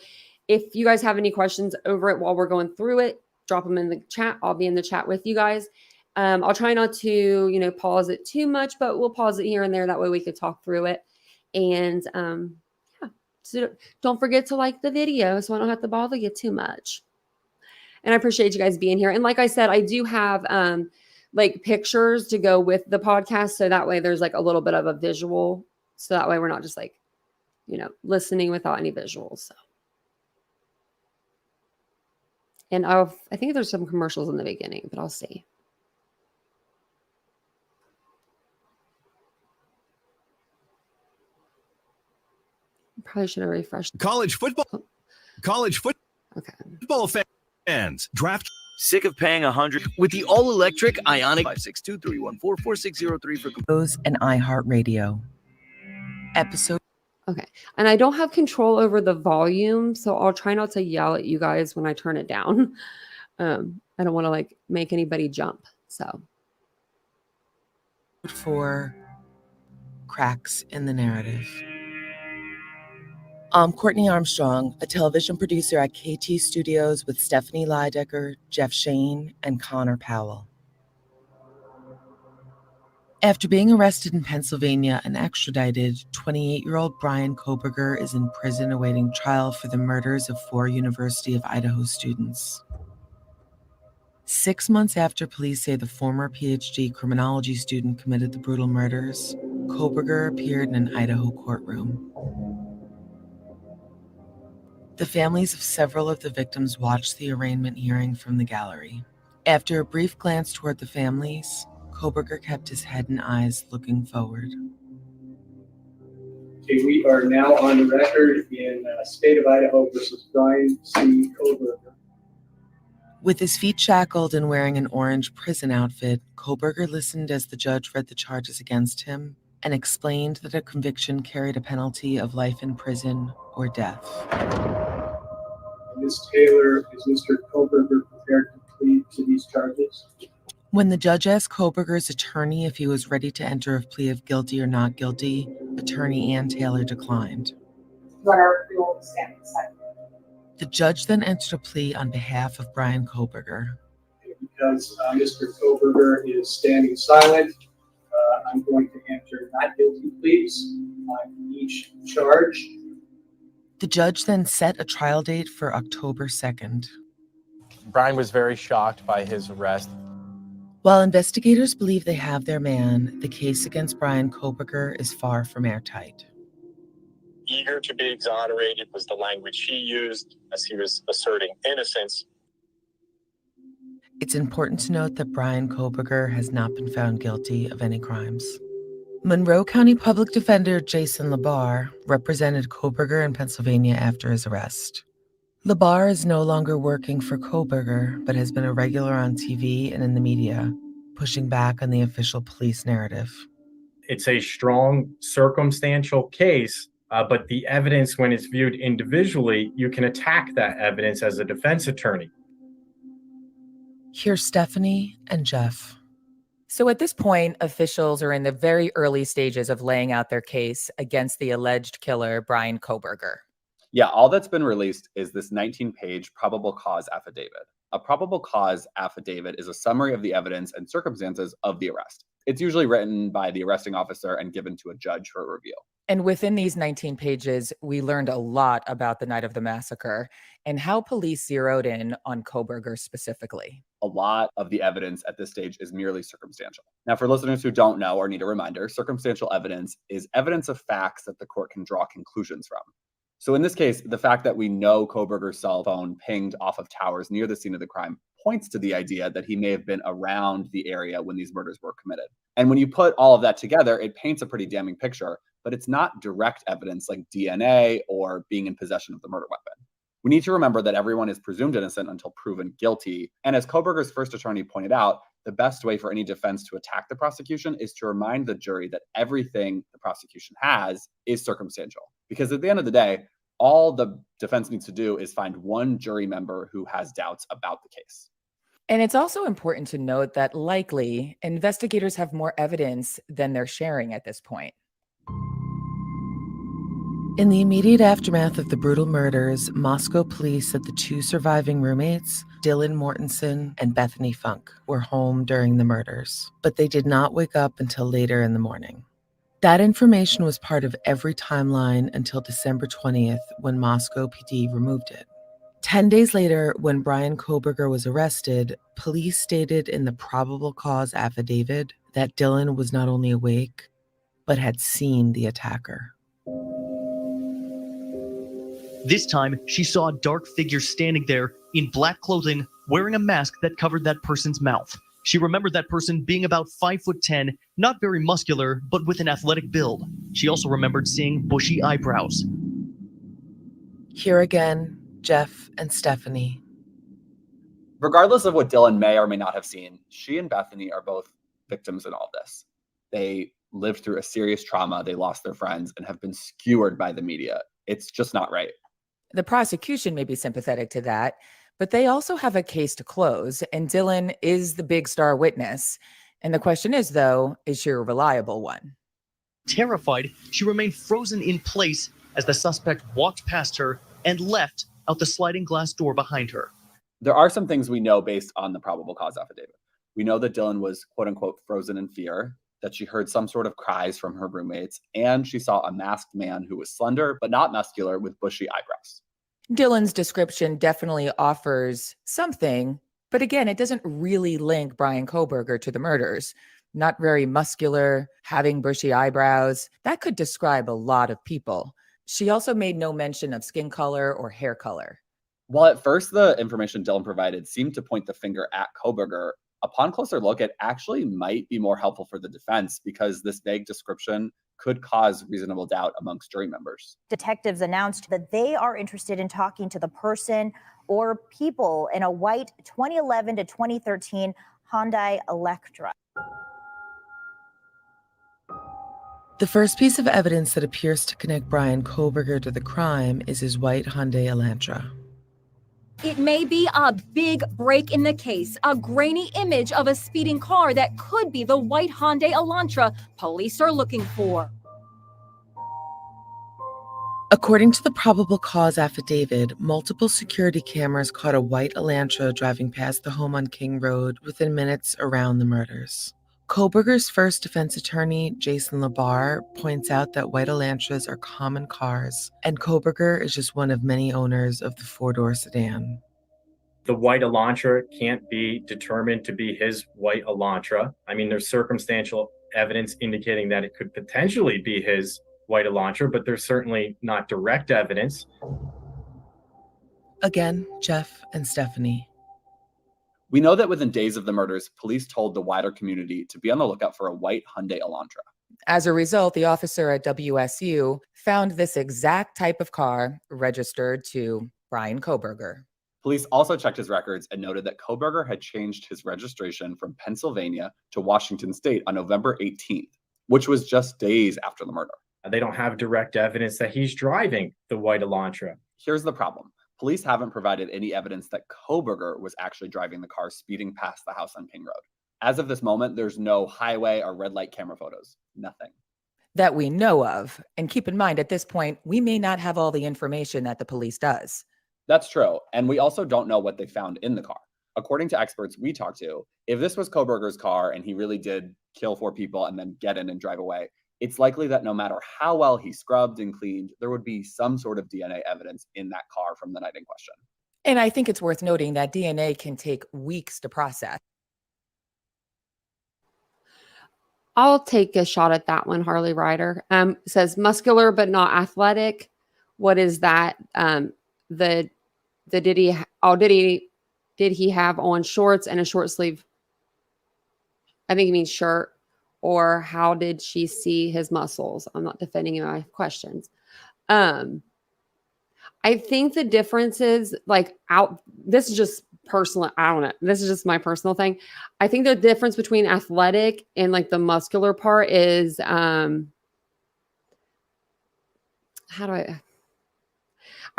if you guys have any questions over it while we're going through it, drop them in the chat. I'll be in the chat with you guys. I'll try not to, pause it too much, but we'll pause it here and there. That way we could talk through it. And yeah, so don't forget to like the video so I don't have to bother you too much. And I appreciate you guys being here. And like I said, I do have like pictures to go with the podcast. So that way there's like a little bit of a visual. So that way we're not just like, listening without any visuals. So. And I think there's some commercials in the beginning, but I'll see. Probably should have refreshed. College football fans draft. Sick of paying $100 with the all-electric Ioniq 562-314-4603 for Those and iHeartRadio. Episode. Okay. And I don't have control over the volume, so I'll try not to yell at you guys when I turn it down. I don't want to like make anybody jump. So. For cracks in the narrative. I'm Courtney Armstrong, a television producer at KT Studios with Stephanie Lydecker, Jeff Shane, and Connor Powell. After being arrested in Pennsylvania and extradited, 28-year-old Bryan Kohberger is in prison awaiting trial for the murders of 4 University of Idaho students. 6 months after police say the former PhD criminology student committed the brutal murders, Kohberger appeared in an Idaho courtroom. The families of several of the victims watched the arraignment hearing from the gallery. After a brief glance toward the families, Kohberger kept his head and eyes looking forward. Okay, we are now on the record in State of Idaho versus Bryan C. Kohberger. With his feet shackled and wearing an orange prison outfit, Kohberger listened as the judge read the charges against him and explained that a conviction carried a penalty of life in prison or death. Ms. Taylor, is Mr. Kohberger prepared to plead to these charges? When the judge asked Kohberger's attorney if he was ready to enter a plea of guilty or not guilty, attorney Ann Taylor declined. Your Honor, we will stand aside. The judge then entered a plea on behalf of Bryan Kohberger. Because Mr. Kohberger is standing silent, I'm going to enter not guilty pleas on each charge. The judge then set a trial date for October 2nd. Bryan was very shocked by his arrest. While investigators believe they have their man, the case against Bryan Kohberger is far from airtight. Eager to be exonerated was the language he used as he was asserting innocence. It's important to note that Bryan Kohberger has not been found guilty of any crimes. Monroe County Public Defender Jason Labar represented Kohberger in Pennsylvania after his arrest. Labar is no longer working for Kohberger, but has been a regular on TV and in the media, pushing back on the official police narrative. It's a strong circumstantial case, but the evidence, when it's viewed individually, you can attack that evidence as a defense attorney. Here's Stephanie and Jeff. So at this point, officials are in the very early stages of laying out their case against the alleged killer, Bryan Kohberger. Yeah, all that's been released is this 19-page probable cause affidavit. A probable cause affidavit is a summary of the evidence and circumstances of the arrest. It's usually written by the arresting officer and given to a judge for review. And within these 19 pages, we learned a lot about the night of the massacre and how police zeroed in on Kohberger specifically. A lot of the evidence at this stage is merely circumstantial. Now, for listeners who don't know or need a reminder, circumstantial evidence is evidence of facts that the court can draw conclusions from. So in this case, the fact that we know Kohberger's cell phone pinged off of towers near the scene of the crime points to the idea that he may have been around the area when these murders were committed. And when you put all of that together, it paints a pretty damning picture, but it's not direct evidence like DNA or being in possession of the murder weapon. We need to remember that everyone is presumed innocent until proven guilty. And as Kohberger's first attorney pointed out, the best way for any defense to attack the prosecution is to remind the jury that everything the prosecution has is circumstantial. Because at the end of the day, all the defense needs to do is find one jury member who has doubts about the case. And it's also important to note that likely investigators have more evidence than they're sharing at this point. In the immediate aftermath of the brutal murders, Moscow police said the two surviving roommates, Dylan Mortensen and Bethany Funk, were home during the murders, but they did not wake up until later in the morning. That information was part of every timeline until December 20th, when Moscow PD removed it. 10 days later, when Bryan Kohberger was arrested, police stated in the probable cause affidavit that Dylan was not only awake, but had seen the attacker. This time, she saw a dark figure standing there in black clothing, wearing a mask that covered that person's mouth. She remembered that person being about 5'10", not very muscular, but with an athletic build. She also remembered seeing bushy eyebrows. Here again, Jeff and Stephanie. Regardless of what Dylan may or may not have seen, she and Bethany are both victims in all of this. They lived through a serious trauma, they lost their friends, and have been skewered by the media. It's just not right. The prosecution may be sympathetic to that, but they also have a case to close, and Dylan is the big star witness. And the question is, though, is she a reliable one? Terrified, she remained frozen in place as the suspect walked past her and left out the sliding glass door behind her. There are some things we know based on the probable cause affidavit. We know that Dylan was, quote unquote, frozen in fear, that she heard some sort of cries from her roommates, and she saw a masked man who was slender but not muscular with bushy eyebrows. Dylan's description definitely offers something, but again, it doesn't really link Bryan Kohberger to the murders. Not very muscular, having bushy eyebrows. That could describe a lot of people. She also made no mention of skin color or hair color. While at first the information Dylan provided seemed to point the finger at Kohberger, upon closer look, it actually might be more helpful for the defense because this vague description could cause reasonable doubt amongst jury members. Detectives announced that they are interested in talking to the person or people in a white 2011 to 2013 Hyundai Elantra. The first piece of evidence that appears to connect Bryan Kohberger to the crime is his white Hyundai Elantra. It may be a big break in the case, a grainy image of a speeding car that could be the white Hyundai Elantra police are looking for. According to the probable cause affidavit, multiple security cameras caught a white Elantra driving past the home on King Road within minutes around the murders. Kohberger's first defense attorney, Jason Labar, points out that white Elantras are common cars, and Kohberger is just one of many owners of the four-door sedan. The white Elantra can't be determined to be his white Elantra. I mean, there's circumstantial evidence indicating that it could potentially be his white Elantra, but there's certainly not direct evidence. Again, Jeff and Stephanie. We know that within days of the murders, police told the wider community to be on the lookout for a white Hyundai Elantra. As a result, the officer at WSU found this exact type of car registered to Bryan Kohberger. Police also checked his records and noted that Kohberger had changed his registration from Pennsylvania to Washington State on November 18th, which was just days after the murder. They don't have direct evidence that he's driving the white Elantra. Here's the problem. Police haven't provided any evidence that Kohberger was actually driving the car speeding past the house on King Road. As of this moment, there's no highway or red light camera photos. Nothing. That we know of. And keep in mind, at this point, we may not have all the information that the police does. That's true. And we also don't know what they found in the car. According to experts we talked to, if this was Kohberger's car and he really did kill 4 people and then get in and drive away, it's likely that no matter how well he scrubbed and cleaned, there would be some sort of DNA evidence in that car from the night in question. And I think it's worth noting that DNA can take weeks to process. I'll take a shot at that one, Harley Ryder. Says muscular but not athletic. What is that? Did he have on shorts and a short sleeve? I think he means shirt. Or how did she see his muscles? I'm not defending my questions. I think the difference is this is just personal. I don't know. This is just my personal thing. I think the difference between athletic and the muscular part is, I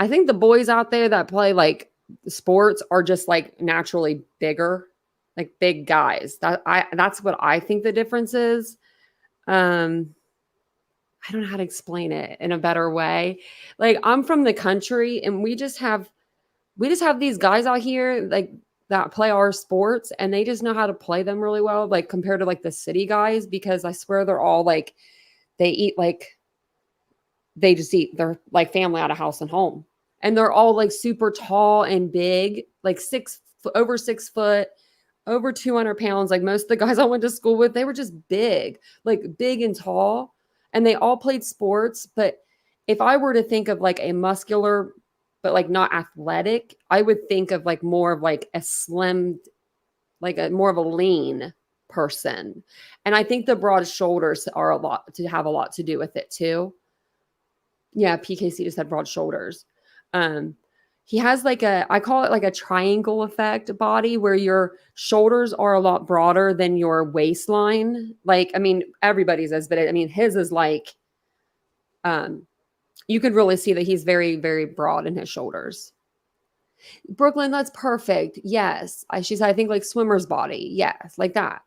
think the boys out there that play sports are just naturally bigger. Big guys. That's what I think the difference is. I don't know how to explain it in a better way. I'm from the country and we just have these guys out here that play our sports and they just know how to play them really well, compared to the city guys, because I swear they're all they eat they just eat their family out of house and home. And they're all super tall and big, over 6 foot. Over 200 pounds. Most of the guys I went to school with, they were just big and tall, and they all played sports. But if I were to think of a muscular, but not athletic, I would think of more of a slim, more of a lean person. And I think the broad shoulders have a lot to do with it too. Yeah. PKC just had broad shoulders. He has I call it a triangle effect body where your shoulders are a lot broader than your waistline. Everybody's is, but his is you could really see that he's very, very broad in his shoulders. Brooklyn, that's perfect. Yes. I think swimmer's body. Yes. Like that.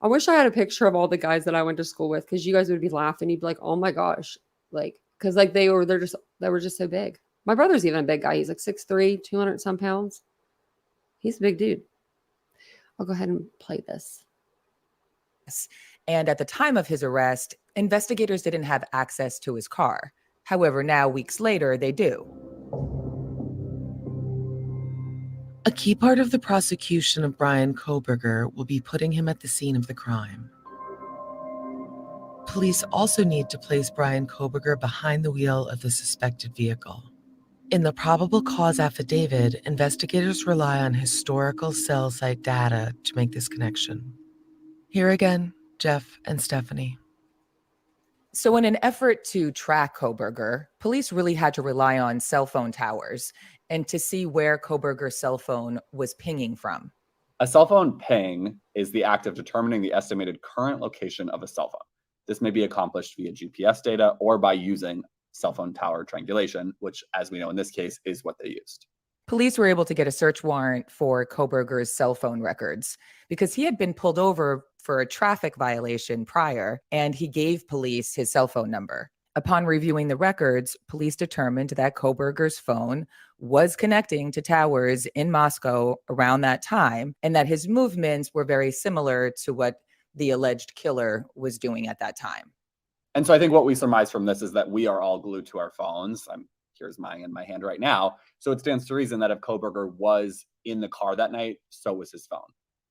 I wish I had a picture of all the guys that I went to school with, because you guys would be laughing. You'd be like, oh my gosh. Because they were just so big. My brother's even a big guy. He's 6'3", 200 some pounds. He's a big dude. I'll go ahead and play this. And at the time of his arrest, investigators didn't have access to his car. However, now weeks later, they do. A key part of the prosecution of Bryan Kohberger will be putting him at the scene of the crime. Police also need to place Bryan Kohberger behind the wheel of the suspected vehicle. In the probable cause affidavit, investigators rely on historical cell site data to make this connection. Here again, Jeff and Stephanie. So in an effort to track Kohberger, police really had to rely on cell phone towers and to see where Kohberger's cell phone was pinging from. A cell phone ping is the act of determining the estimated current location of a cell phone. This may be accomplished via GPS data or by using cell phone tower triangulation, which, as we know in this case, is what they used. Police were able to get a search warrant for Kohberger's cell phone records because he had been pulled over for a traffic violation prior, and he gave police his cell phone number. Upon reviewing the records, police determined that Kohberger's phone was connecting to towers in Moscow around that time, and that his movements were very similar to what the alleged killer was doing at that time. And so I think what we surmise from this is that we are all glued to our phones. Here's mine in my hand right now. So it stands to reason that if Kohberger was in the car that night, so was his phone.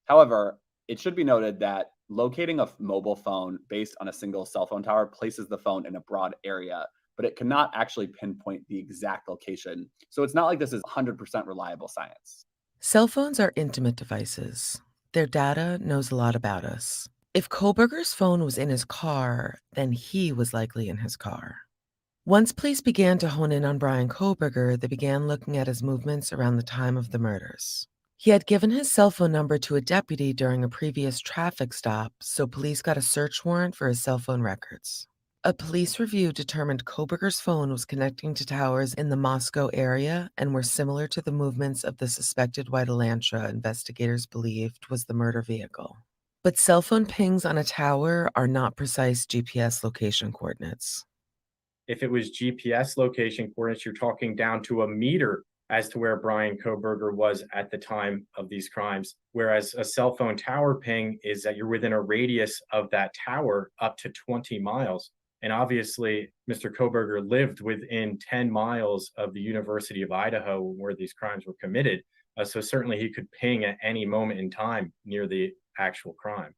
However, it should be noted that locating a mobile phone based on a single cell phone tower places the phone in a broad area, but it cannot actually pinpoint the exact location. So it's not like this is 100% reliable science. Cell phones are intimate devices. Their data knows a lot about us. If Kohberger's phone was in his car, then he was likely in his car. Once police began to hone in on Bryan Kohberger, they began looking at his movements around the time of the murders. He had given his cell phone number to a deputy during a previous traffic stop, so police got a search warrant for his cell phone records. A police review determined Kohberger's phone was connecting to towers in the Moscow area and were similar to the movements of the suspected white Elantra investigators believed was the murder vehicle. But cell phone pings on a tower are not precise GPS location coordinates. If it was GPS location coordinates, you're talking down to a meter as to where Bryan Kohberger was at the time of these crimes. Whereas a cell phone tower ping is that you're within a radius of that tower up to 20 miles. And obviously, Mr. Kohberger lived within 10 miles of the University of Idaho where these crimes were committed. So certainly he could ping at any moment in time near the actual crime.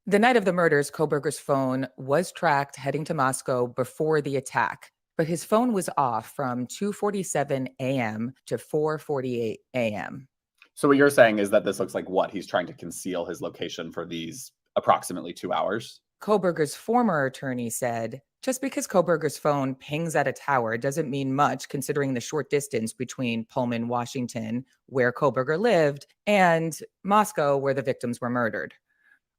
The night of the murders, Kohberger's phone was tracked heading to Moscow before the attack, but his phone was off from 2:47 a.m. to 4:48 a.m. So what you're saying is that this looks like what? He's trying to conceal his location for these approximately 2 hours? Kohberger's former attorney said, just because Kohberger's phone pings at a tower doesn't mean much considering the short distance between Pullman, Washington, where Kohberger lived, and Moscow, where the victims were murdered.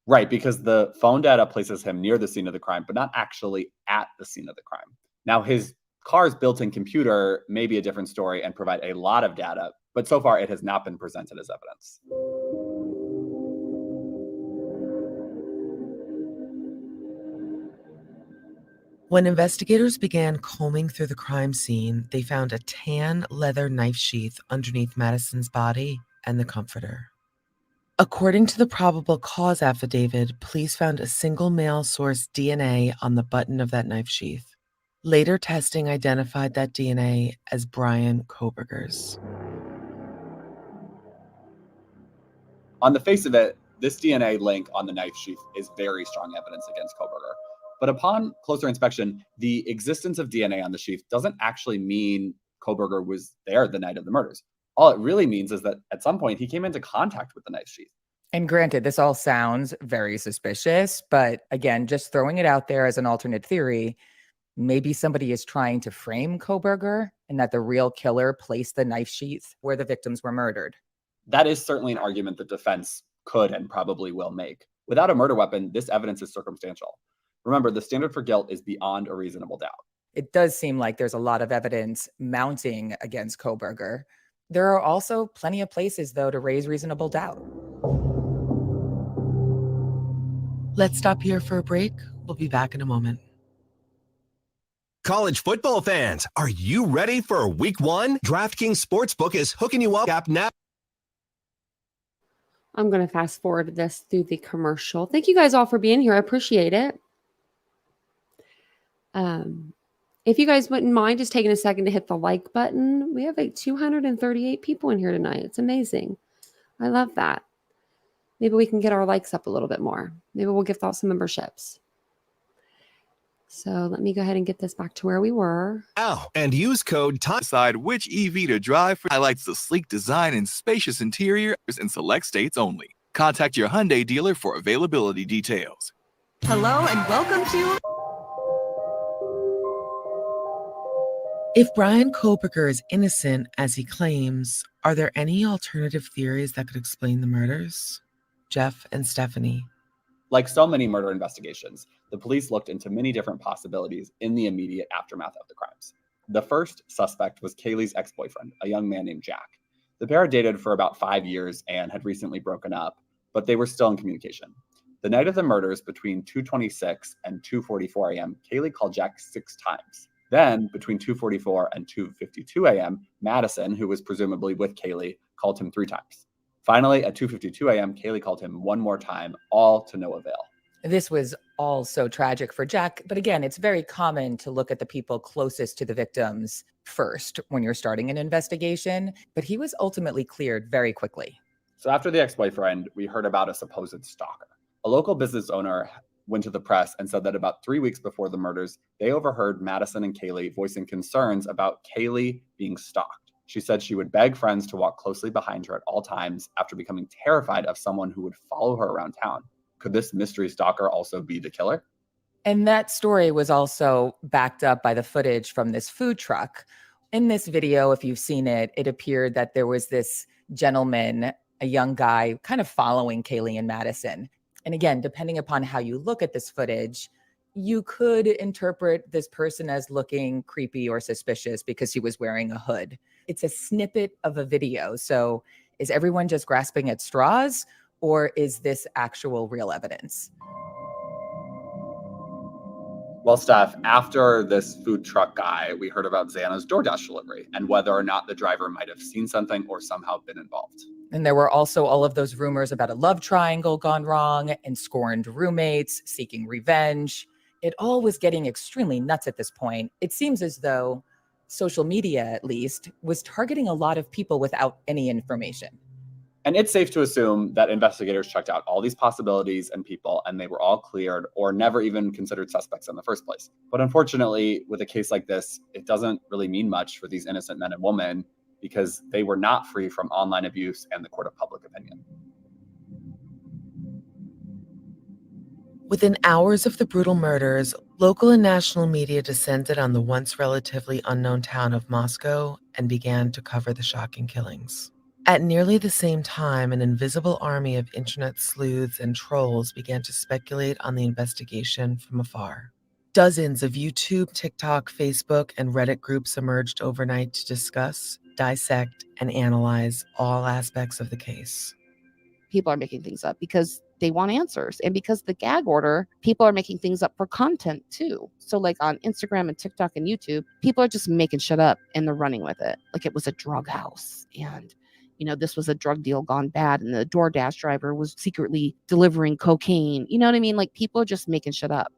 Right, because the phone data places him near the scene of the crime, but not actually at the scene of the crime. Now, his car's built-in computer may be a different story and provide a lot of data, but so far it has not been presented as evidence. When investigators began combing through the crime scene, they found a tan leather knife sheath underneath Madison's body and the comforter. According to the probable cause affidavit, police found a single male source DNA on the button of that knife sheath. Later testing identified that DNA as Bryan Kohberger's. On the face of it, this DNA link on the knife sheath is very strong evidence against Kohberger. But upon closer inspection, the existence of DNA on the sheath doesn't actually mean Kohberger was there the night of the murders. All it really means is that at some point he came into contact with the knife sheath. And granted, this all sounds very suspicious, but again, just throwing it out there as an alternate theory, maybe somebody is trying to frame Kohberger and that the real killer placed the knife sheath where the victims were murdered. That is certainly an argument the defense could and probably will make. Without a murder weapon, this evidence is circumstantial. Remember, the standard for guilt is beyond a reasonable doubt. It does seem like there's a lot of evidence mounting against Kohberger. There are also plenty of places, though, to raise reasonable doubt. Let's stop here for a break. We'll be back in a moment. College football fans, are you ready for week 1? DraftKings Sportsbook is hooking you up now. I'm going to fast forward this through the commercial. Thank you guys all for being here. I appreciate it. If you guys wouldn't mind just taking a second to hit the like button. We have like 238 people in here tonight. It's amazing. I love that. Maybe we can get our likes up a little bit more. Maybe we'll gift out some memberships. So let me go ahead and get this back to where we were. And use code TIME to decide which EV to drive. Highlights the sleek design and spacious interior in select states only. Contact your Hyundai dealer for availability details. Hello and welcome to... If Bryan Kohberger is innocent, as he claims, are there any alternative theories that could explain the murders? Jeff and Stephanie. Like so many murder investigations, the police looked into many different possibilities in the immediate aftermath of the crimes. The first suspect was Kaylee's ex-boyfriend, a young man named Jack. The pair had dated for about 5 years and had recently broken up, but they were still in communication. The night of the murders, between 2:26 and 2:44 a.m., Kaylee called Jack 6 times. Then, between 2:44 and 2:52 a.m., Madison, who was presumably with Kaylee, called him 3 times. Finally, at 2:52 a.m., Kaylee called him one more time, all to no avail. This was all so tragic for Jack. But again, it's very common to look at the people closest to the victims first when you're starting an investigation. But he was ultimately cleared very quickly. So after the ex-boyfriend, we heard about a supposed stalker. A local business owner went to the press and said that about 3 weeks before the murders, they overheard Madison and Kaylee voicing concerns about Kaylee being stalked. She said she would beg friends to walk closely behind her at all times after becoming terrified of someone who would follow her around town. Could this mystery stalker also be the killer? And that story was also backed up by the footage from this food truck. In this video, if you've seen it, it appeared that there was this gentleman, a young guy, kind of following Kaylee and Madison. And again, depending upon how you look at this footage, you could interpret this person as looking creepy or suspicious because he was wearing a hood. It's a snippet of a video. So is everyone just grasping at straws, or is this actual real evidence? Well, Steph, after this food truck guy, we heard about Xana's DoorDash delivery and whether or not the driver might have seen something or somehow been involved. And there were also all of those rumors about a love triangle gone wrong and scorned roommates seeking revenge. It all was getting extremely nuts at this point. It seems as though social media, at least, was targeting a lot of people without any information. And it's safe to assume that investigators checked out all these possibilities and people, and they were all cleared or never even considered suspects in the first place. But unfortunately, with a case like this, it doesn't really mean much for these innocent men and women because they were not free from online abuse and the court of public opinion. Within hours of the brutal murders, local and national media descended on the once relatively unknown town of Moscow and began to cover the shocking killings. At nearly the same time, an invisible army of internet sleuths and trolls began to speculate on the investigation from afar. Dozens of YouTube, TikTok, Facebook, and Reddit groups emerged overnight to discuss, dissect, and analyze all aspects of the case. People are making things up because they want answers. And because the gag order, people are making things up for content too. So like on Instagram and TikTok and YouTube, people are just making shit up and they're running with it. Like it was a drug house and this was a drug deal gone bad and the DoorDash driver was secretly delivering cocaine. You know what I mean? Like people are just making shit up.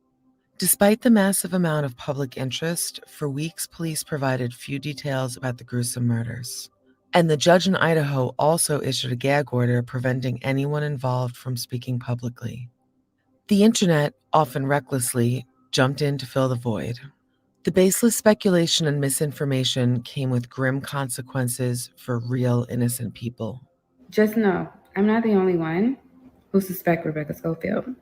Despite the massive amount of public interest, for weeks police provided few details about the gruesome murders. And the judge in Idaho also issued a gag order preventing anyone involved from speaking publicly. The internet, often recklessly, jumped in to fill the void. The baseless speculation and misinformation came with grim consequences for real innocent people. Just know, I'm not the only one who suspects Rebecca Schofield.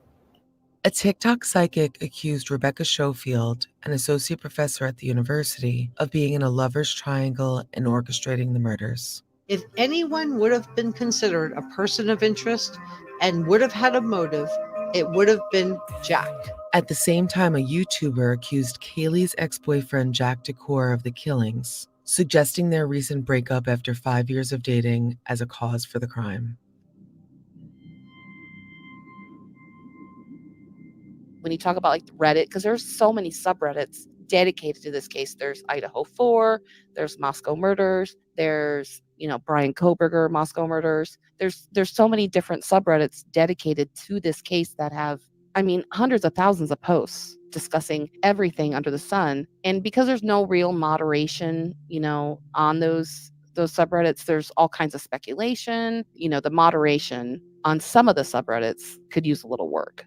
A TikTok psychic accused Rebecca Schofield, an associate professor at the university, of being in a lover's triangle and orchestrating the murders. If anyone would have been considered a person of interest and would have had a motive, it would have been Jack. At the same time, a YouTuber accused Kaylee's ex-boyfriend Jack Decor of the killings, suggesting their recent breakup after 5 years of dating as a cause for the crime. When you talk about like Reddit, because there's so many subreddits dedicated to this case. There's Idaho 4, there's Moscow Murders, there's Bryan Kohberger Moscow Murders. There's so many different subreddits dedicated to this case that have, hundreds of thousands of posts discussing everything under the sun. And because there's no real moderation, on those subreddits, there's all kinds of speculation. The moderation on some of the subreddits could use a little work.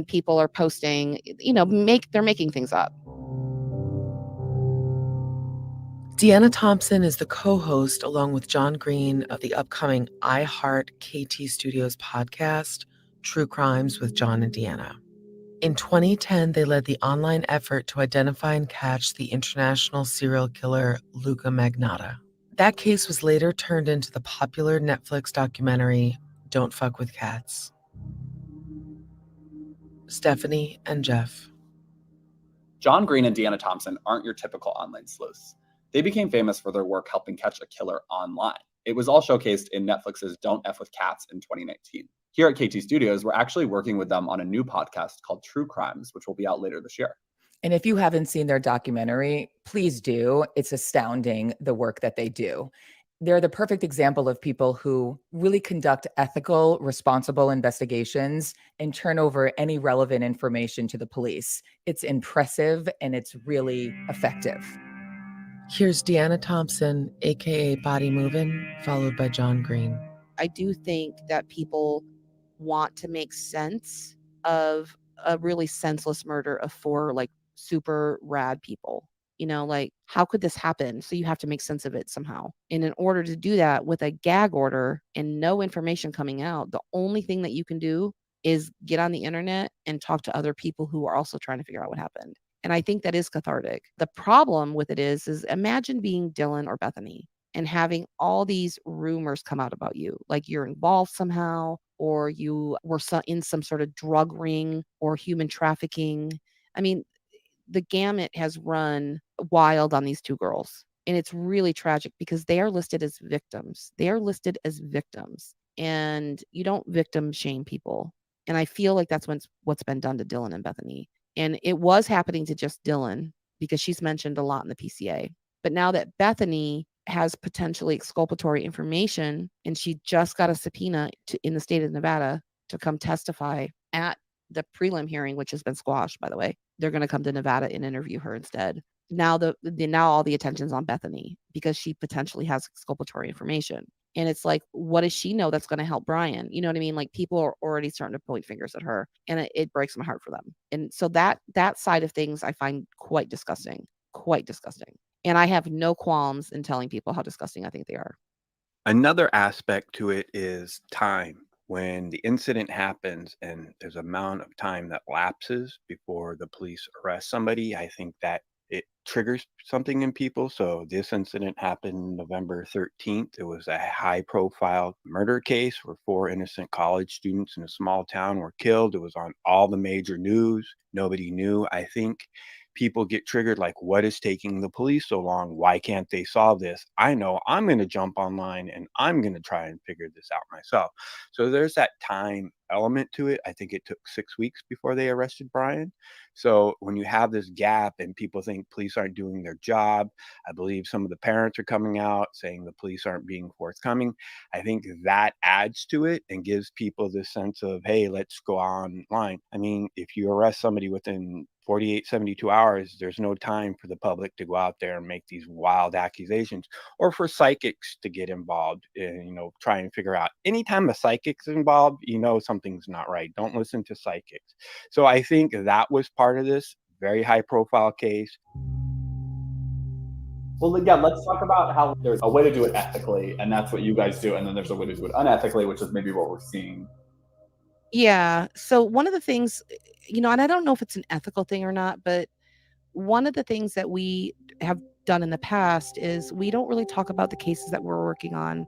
People are posting, they're making things up. Deanna Thompson is the co-host, along with John Green, of the upcoming iHeart KT Studios podcast, True Crimes with John and Deanna. In 2010, they led the online effort to identify and catch the international serial killer Luca Magnotta. That case was later turned into the popular Netflix documentary, Don't Fuck with Cats. Stephanie and Jeff. John Green and Deanna Thompson aren't your typical online sleuths. They became famous for their work helping catch a killer online. It was all showcased in Netflix's Don't F with Cats in 2019. Here at KT Studios, we're actually working with them on a new podcast called True Crimes, which will be out later this year. And if you haven't seen their documentary, please do. It's astounding, the work that they do. They're the perfect example of people who really conduct ethical, responsible investigations and turn over any relevant information to the police. It's impressive and it's really effective. Here's Deanna Thompson, aka Body Movin', followed by John Green. I do think that people want to make sense of a really senseless murder of 4 like super rad people. You know, like, how could this happen? So you have to make sense of it somehow. And in order to do that with a gag order and no information coming out, the only thing that you can do is get on the internet and talk to other people who are also trying to figure out what happened. And I think that is cathartic. The problem with it is imagine being Dylan or Bethany and having all these rumors come out about you, like you're involved somehow, or you were in some sort of drug ring or human trafficking. I mean, the gamut has run wild on these 2 girls. And it's really tragic because they are listed as victims. They are listed as victims. And you don't victim shame people. And I feel like that's what's been done to Dylan and Bethany. And it was happening to just Dylan because she's mentioned a lot in the PCA. But now that Bethany has potentially exculpatory information and she just got a subpoena in the state of Nevada to come testify at the prelim hearing, which has been squashed, by the way. They're going to come to Nevada and interview her instead. Now now all the attention's on Bethany because she potentially has exculpatory information. And it's like, what does she know that's going to help Bryan? You know what I mean? Like, people are already starting to point fingers at her, and it breaks my heart for them. And so that side of things I find quite disgusting. And I have no qualms in telling people how disgusting I think they are. Another aspect to it is time. When the incident happens and there's an amount of time that lapses before the police arrest somebody, I think that it triggers something in people. So this incident happened November 13th. It was a high-profile murder case where 4 innocent college students in a small town were killed. It was on all the major news. Nobody knew. I think people get triggered, like, what is taking the police so long? Why can't they solve this? I know I'm going to jump online and I'm going to try and figure this out myself. So there's that time element to it. I think it took 6 weeks before they arrested Bryan. So when you have this gap and people think police aren't doing their job, I believe some of the parents are coming out saying the police aren't being forthcoming. I think that adds to it and gives people this sense of, hey, let's go online. I mean, if you arrest somebody within 48, 72 hours, there's no time for the public to go out there and make these wild accusations, or for psychics to get involved and, try and figure out. Anytime a psychic's involved, something's not right. Don't listen to psychics. So I think that was part of this very high profile case. Well, yeah, let's talk about how there's a way to do it ethically, and that's what you guys do, and then there's a way to do it unethically, which is maybe what we're seeing. Yeah. So one of the things, and I don't know if it's an ethical thing or not, but one of the things that we have done in the past is we don't really talk about the cases that we're working on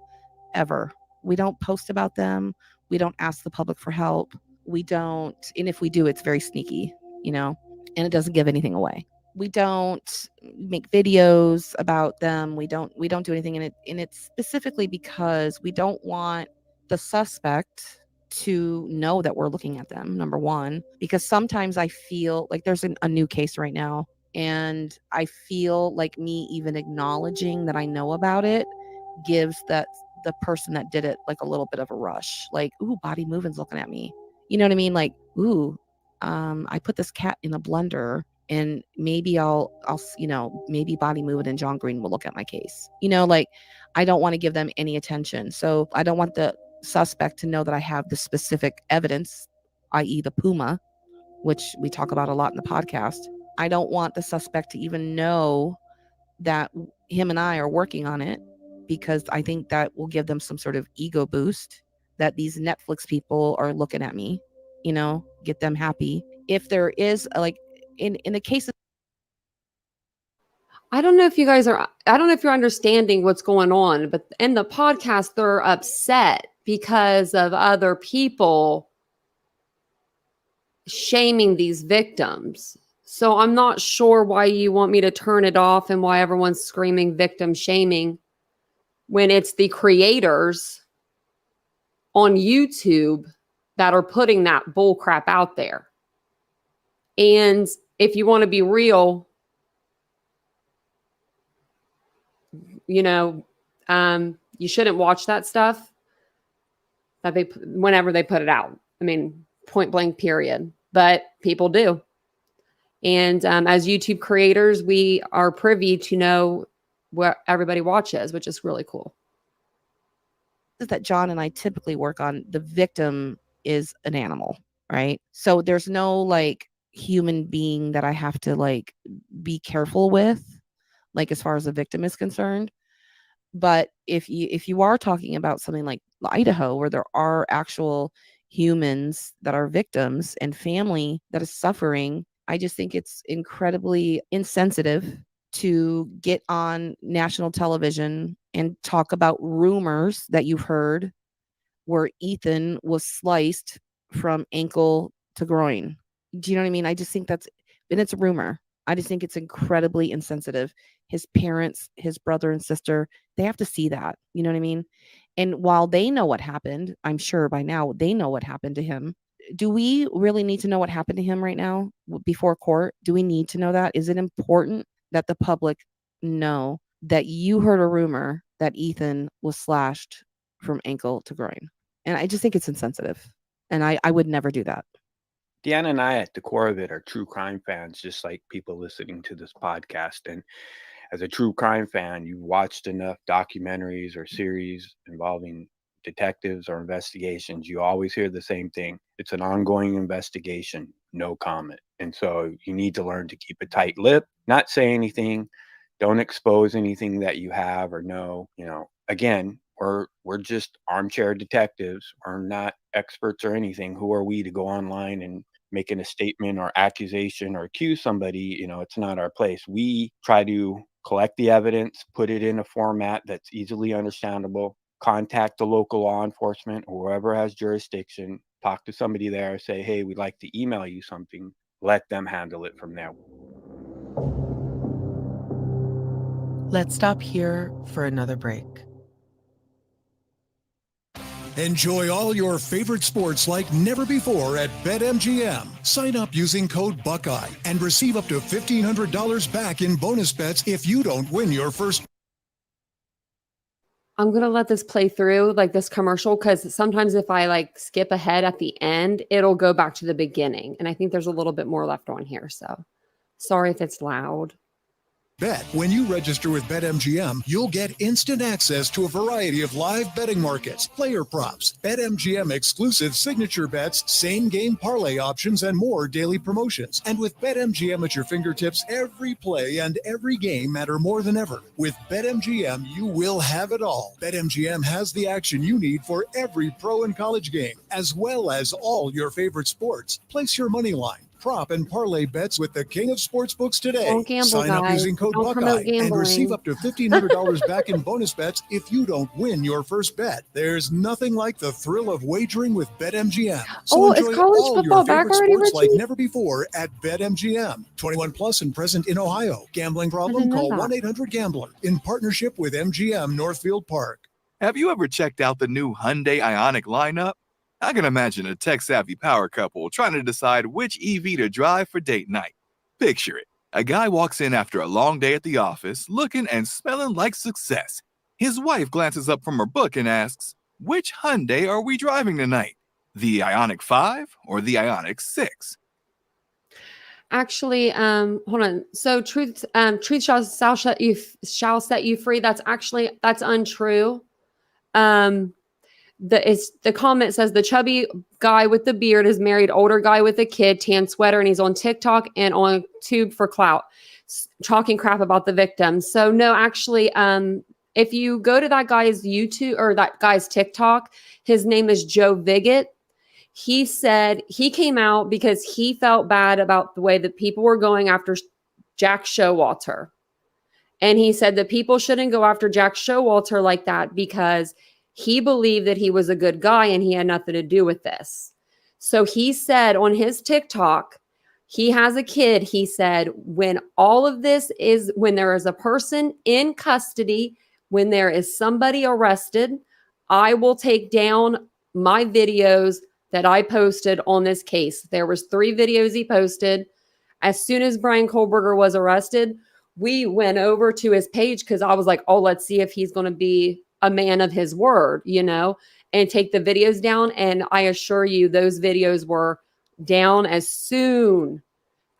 ever. We don't post about them. We don't ask the public for help. We don't, and if we do, it's very sneaky, and it doesn't give anything away. We don't make videos about them. We don't do anything in it. And it's specifically because we don't want the suspect to know that we're looking at them, number one, because sometimes I feel like there's a new case right now, and I feel like me even acknowledging that I know about it gives the person that did it like a little bit of a rush, like, ooh, Body Moving's looking at me. You know what I mean? Like, ooh, I put this cat in a blender, and maybe I'll maybe Body Moving and John Green will look at my case. Like, I don't want to give them any attention. So I don't want the suspect to know that I have the specific evidence, i.e. the Puma, which we talk about a lot in the podcast. I don't want the suspect to even know that him and I are working on it, because I think that will give them some sort of ego boost that these Netflix people are looking at me, get them happy. If there is in the case of, I don't know if you're understanding what's going on, but in the podcast, they're upset because of other people shaming these victims. So I'm not sure why you want me to turn it off and why everyone's screaming victim shaming. when it's the creators on YouTube that are putting that bull crap out there. And if you want to be real, you know, you shouldn't watch that stuff that whenever they put it out. I mean, point blank, period. But people do. And as YouTube creators, we are privy to know what everybody watches, which is really cool. That John and I typically work on, the victim is an animal, right? So there's no like human being that I have to like be careful with, like as far as the victim is concerned. But if you are talking about something like Idaho, where there are actual humans that are victims and family that is suffering, I just think it's incredibly insensitive to get on national television and talk about rumors that you've heard where Ethan was sliced from ankle to groin. Do you know what I mean? I just think and it's a rumor. I just think it's incredibly insensitive. His parents, his brother and sister, they have to see that. You know what I mean? And while they know what happened, I'm sure by now they know what happened to him. Do we really need to know what happened to him right now before court? Do we need to know that? Is it important that the public know that you heard a rumor that Ethan was slashed from ankle to groin? And I just think it's insensitive. And I would never do that. Deanna and I, at the core of it, are true crime fans, just like people listening to this podcast. And as a true crime fan, you've watched enough documentaries or series involving detectives or investigations. You always hear the same thing. It's an ongoing investigation, no comment. And so you need to learn to keep a tight lip, not say anything, don't expose anything that you have or know. You know, again, we're just armchair detectives. We're not experts or anything. Who are we to go online and making a statement or accusation or accuse somebody? You know, it's not our place. We try to collect the evidence, put it in a format that's easily understandable, contact the local law enforcement or whoever has jurisdiction, talk to somebody there, say, hey, we'd like to email you something, let them handle it from there. Let's stop here for another break. Enjoy all your favorite sports like never before at BetMGM. Sign up using code Buckeye and receive up to $1,500 back in bonus bets if you don't win your first. I'm going to let this play through, like this commercial, because sometimes if I like skip ahead at the end, it'll go back to the beginning. And I think there's a little bit more left on here. So sorry if it's loud. Bet. When you register with BetMGM, you'll get instant access to a variety of live betting markets, player props, BetMGM exclusive signature bets, same game parlay options, and more daily promotions. And with BetMGM at your fingertips, every play and every game matter more than ever. With BetMGM, you will have it all. BetMGM has the action you need for every pro and college game, as well as all your favorite sports. Place your money line, prop, and parlay bets with the king of sportsbooks today. Don't gamble, Sign up guys. using code Don't promote Buckeye and receive gambling. up to $1,500 back in bonus bets if you don't win your first bet. There's nothing like the thrill of wagering with BetMGM. So Is enjoy college all football your back favorite already, sports like Richie? never before at BetMGM. 21 plus and present in Ohio. Gambling problem? didn't know Call that. 1-800-GAMBLER in partnership with MGM Northfield Park. Have you ever checked out the new Hyundai Ioniq lineup? I can imagine a tech-savvy power couple trying to decide which EV to drive for date night. Picture it. A guy walks in after a long day at the office, looking and smelling like success. His wife glances up from her book and asks, which Hyundai are we driving tonight? The Ioniq 5 or the Ioniq 6? Actually, hold on. So truth shall set you free. That's untrue. The comment says the chubby guy with the beard is married, older guy with a kid, tan sweater, and he's on TikTok and on Tube for clout, talking crap about the victim. So no, actually, if you go to that guy's YouTube or that guy's TikTok, his name is Joe Viggett. He said he came out because he felt bad about the way that people were going after Jack Showalter. And he said that people shouldn't go after Jack Showalter like that because he believed that he was a good guy and he had nothing to do with this. So he said on his TikTok, he has a kid. He said, when there is a person in custody when there is somebody arrested, I will take down my videos that I posted on this case. There was 3 videos he posted. As soon as Bryan Kohberger was arrested, we went over to his page because I was like, oh, let's see if he's going to be a man of his word, and take the videos down. And I assure you, those videos were down as soon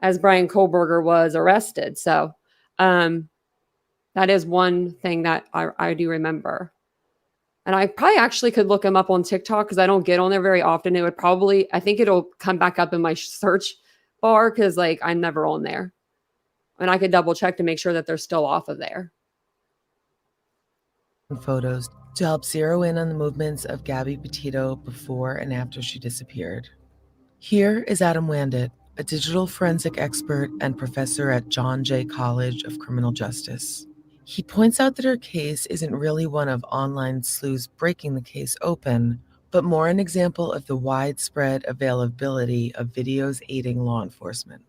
as Bryan Kohberger was arrested. So that is one thing that I do remember. And I probably actually could look him up on TikTok because I don't get on there very often. I think it'll come back up in my search bar because I'm never on there. And I could double check to make sure that they're still off of there. Photos to help zero in on the movements of Gabby Petito before and after she disappeared. Here is Adam Wandit, a digital forensic expert and professor at John Jay College of Criminal Justice. He points out that her case isn't really one of online sleuths breaking the case open, but more an example of the widespread availability of videos aiding law enforcement.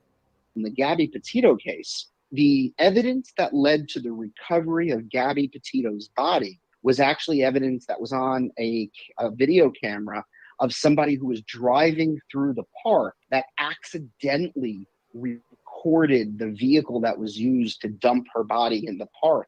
In the Gabby Petito case, the evidence that led to the recovery of Gabby Petito's body was actually evidence that was on a video camera of somebody who was driving through the park that accidentally recorded the vehicle that was used to dump her body in the park.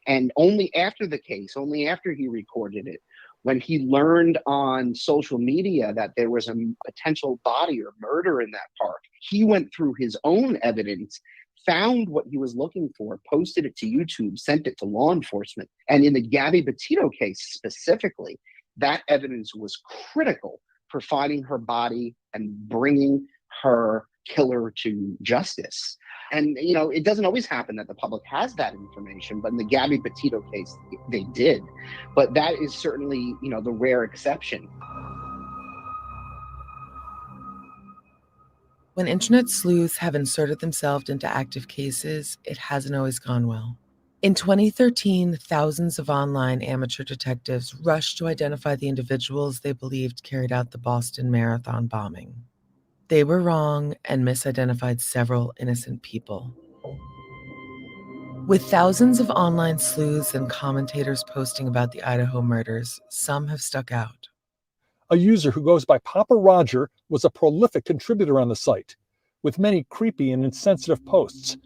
And only after the case, only after he recorded it, when he learned on social media that there was a potential body or murder in that park, he went through his own evidence, found what he was looking for, posted it to YouTube, sent it to law enforcement. And in the Gabby Petito case specifically, that evidence was critical for finding her body and bringing her killer to justice. And, it doesn't always happen that the public has that information, but in the Gabby Petito case, they did. But that is certainly, the rare exception. When internet sleuths have inserted themselves into active cases, it hasn't always gone well. In 2013, thousands of online amateur detectives rushed to identify the individuals they believed carried out the Boston Marathon bombing. They were wrong and misidentified several innocent people. With thousands of online sleuths and commentators posting about the Idaho murders, some have stuck out. A user who goes by Papa Roger was a prolific contributor on the site, with many creepy and insensitive posts.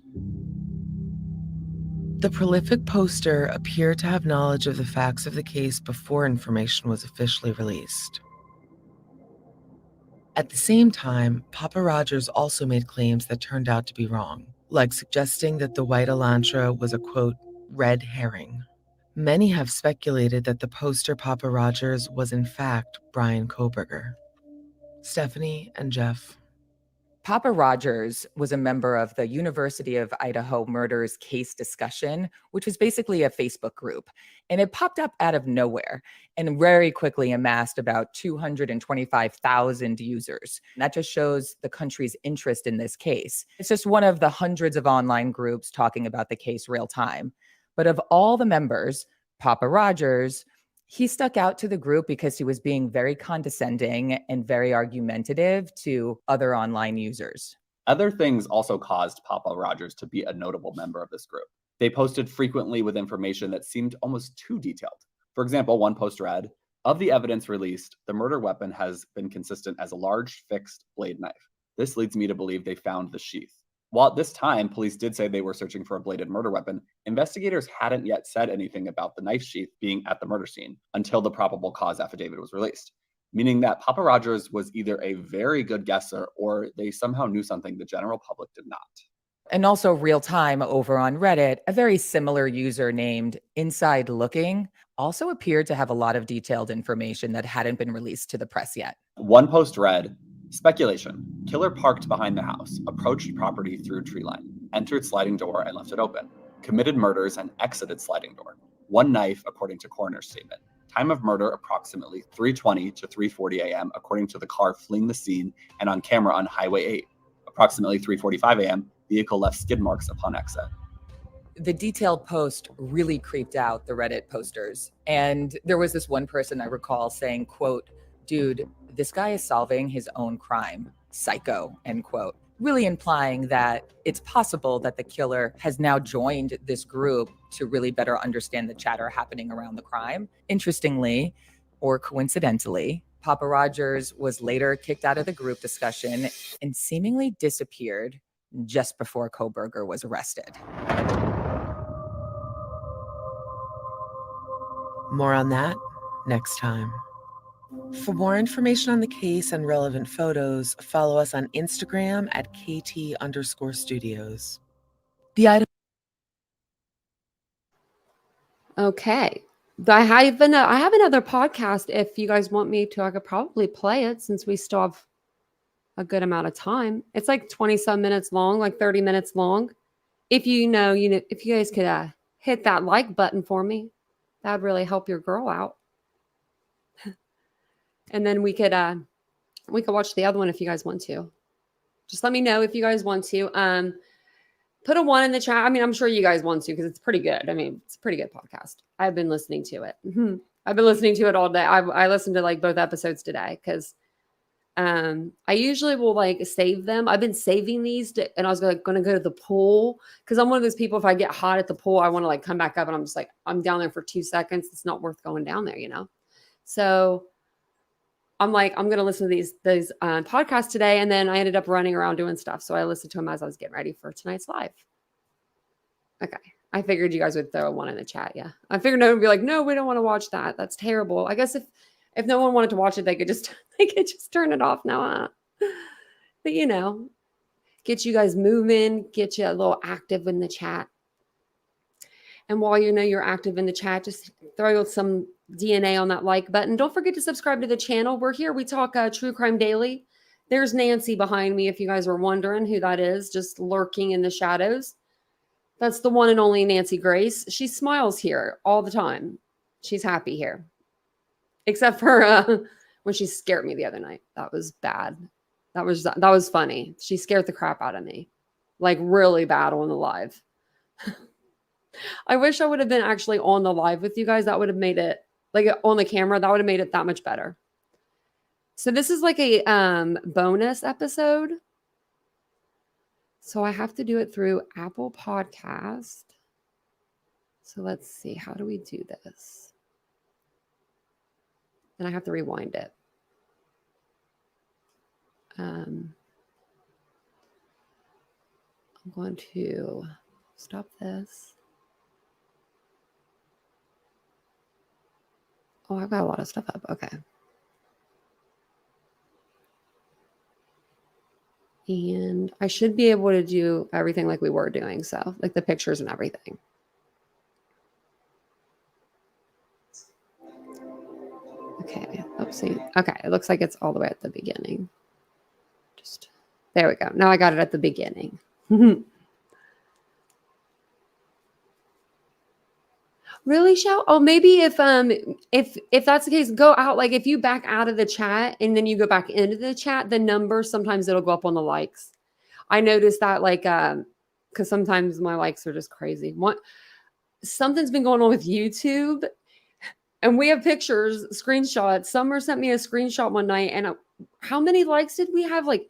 The prolific poster appeared to have knowledge of the facts of the case before information was officially released. At the same time, Papa Rogers also made claims that turned out to be wrong, like suggesting that the white Elantra was a, quote, red herring. Many have speculated that the poster Papa Rogers was in fact Bryan Kohberger. Stephanie and Jeff. Papa Rogers was a member of the University of Idaho murders case discussion, which was basically a Facebook group. And it popped up out of nowhere and very quickly amassed about 225,000 users. And that just shows the country's interest in this case. It's just one of the hundreds of online groups talking about the case real time. But of all the members, Papa Rogers, he stuck out to the group because he was being very condescending and very argumentative to other online users. Other things also caused Papa Rogers to be a notable member of this group. They posted frequently with information that seemed almost too detailed. For example, one post read, "Of the evidence released, the murder weapon has been consistent as a large fixed blade knife. This leads me to believe they found the sheath." While at this time, police did say they were searching for a bladed murder weapon, investigators hadn't yet said anything about the knife sheath being at the murder scene until the probable cause affidavit was released, meaning that Papa Rogers was either a very good guesser or they somehow knew something the general public did not. And also real time over on Reddit, a very similar user named Inside Looking also appeared to have a lot of detailed information that hadn't been released to the press yet. One post read, "Speculation. Killer parked behind the house, approached property through tree line, entered sliding door and left it open. Committed murders and exited sliding door. One knife, according to coroner's statement. Time of murder approximately 3:20 to 3:40 a.m. according to the car fleeing the scene and on camera on Highway 8. Approximately 3:45 a.m., vehicle left skid marks upon exit." The detailed post really creeped out the Reddit posters. And there was this one person I recall saying, quote, "Dude, this guy is solving his own crime. Psycho," end quote. really implying that it's possible that the killer has now joined this group to really better understand the chatter happening around the crime. Interestingly, or coincidentally, Papa Rogers was later kicked out of the group discussion and seemingly disappeared just before Kohberger was arrested. More on that next time. For more information on the case and relevant photos, follow us on Instagram at KT_studios. The item. Okay. I have another podcast. If you guys want me to, I could probably play it since we still have a good amount of time. It's like 20-some minutes long, like 30 minutes long. If if you guys could hit that like button for me, that would really help your girl out. And then we could watch the other one if you guys want to. Just let me know if you guys want to. Put a 1 in the chat. I mean, I'm sure you guys want to because it's pretty good. I mean, it's a pretty good podcast. I've been listening to it. I've been listening to it all day. I listened to like both episodes today because I usually will like save them. I've been saving these and I was going to go to the pool because I'm one of those people, if I get hot at the pool, I want to like come back up and I'm just like, I'm down there for 2 seconds. It's not worth going down there, So I'm like, I'm going to listen to these podcasts today. And then I ended up running around doing stuff. So I listened to them as I was getting ready for tonight's live. Okay. I figured you guys would throw a 1 in the chat. Yeah. I figured no one would be like, no, we don't want to watch that. That's terrible. I guess if no one wanted to watch it, they could just turn it off now. But get you guys moving, get you a little active in the chat. And while you're active in the chat, just throw some DNA on that like button. Don't forget to subscribe to the channel. We're here. We talk true crime daily. There's Nancy behind me. If you guys were wondering who that is, just lurking in the shadows. That's the one and only Nancy Grace. She smiles here all the time. She's happy here. Except for when she scared me the other night. That was bad. That was funny. She scared the crap out of me. Like really bad on the live. I wish I would have been actually on the live with you guys. That would have made it, like on the camera, that would have made it that much better. So this is like a bonus episode. So I have to do it through Apple Podcast. So let's see. How do we do this? And I have to rewind it. I'm going to stop this. Oh, I've got a lot of stuff up. Okay. And I should be able to do everything like we were doing. So like the pictures and everything. Okay. Oopsie. Okay. It looks like it's all the way at the beginning. There we go. Now I got it at the beginning. Really, Shao? Oh, maybe if that's the case, go out. Like if you back out of the chat and then you go back into the chat, the number sometimes it'll go up on the likes. I noticed that because sometimes my likes are just crazy. Something's been going on with YouTube, and we have pictures, screenshots. Summer sent me a screenshot one night, and how many likes did we have? Like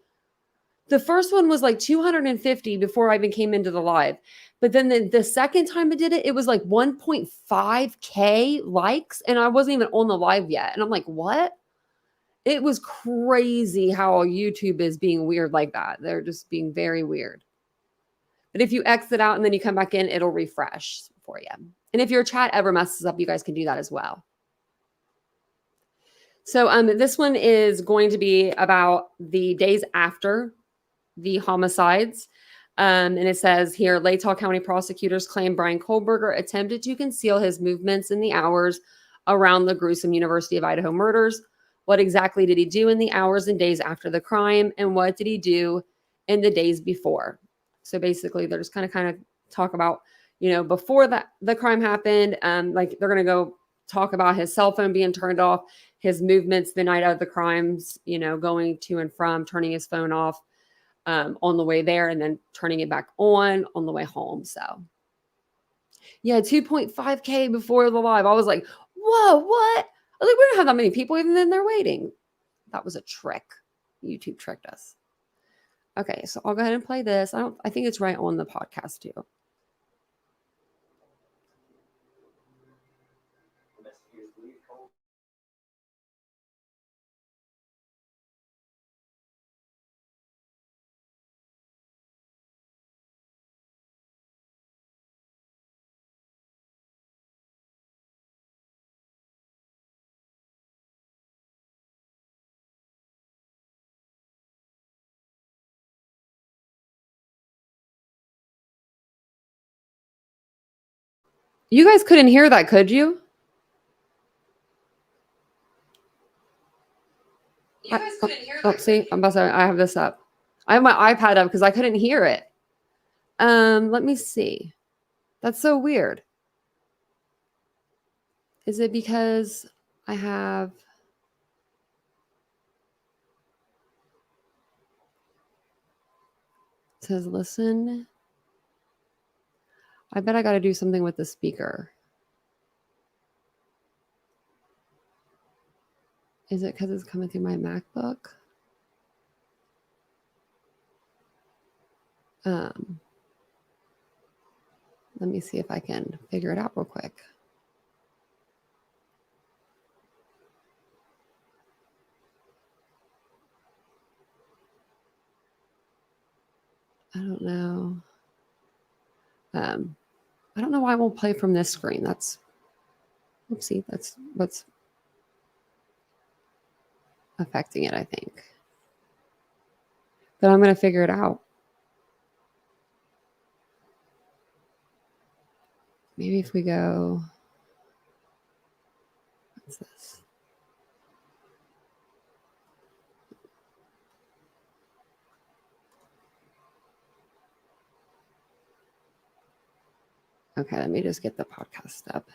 the first one was like 250 before I even came into the live. But then the second time I did it, it was like 1.5K likes, and I wasn't even on the live yet. And I'm like, what? It was crazy how YouTube is being weird like that. They're just being very weird. But if you exit out and then you come back in, it'll refresh for you. And if your chat ever messes up, you guys can do that as well. So this one is going to be about the days after the homicides. And it says here, Latah County prosecutors claim Bryan Kohberger attempted to conceal his movements in the hours around the gruesome University of Idaho murders. What exactly did he do in the hours and days after the crime? And what did he do in the days before? So basically, they're just kind of talk about, before the crime happened. Like they're going to go talk about his cell phone being turned off, his movements the night of the crimes, going to and from, turning his phone off. On the way there and then turning it back on the way home. So yeah, 2.5K before the live. I was like, whoa, what? I was like, we don't have that many people even then they're waiting. That was a trick. YouTube tricked us. Okay, so I'll go ahead and play this. I think it's right on the podcast too. You guys couldn't hear that, could you? See, I'm about to, I have this up. I have my iPad up because I couldn't hear it. Let me see. That's so weird. Is it because I have... It says listen. I bet I got to do something with the speaker. Is it because it's coming through my MacBook? Let me see if I can figure it out real quick. I don't know. I don't know why I won't play from this screen. That's, oopsie, that's what's affecting it, I think. But I'm going to figure it out. Maybe if we go, what's this? Okay, let me just get the podcast up.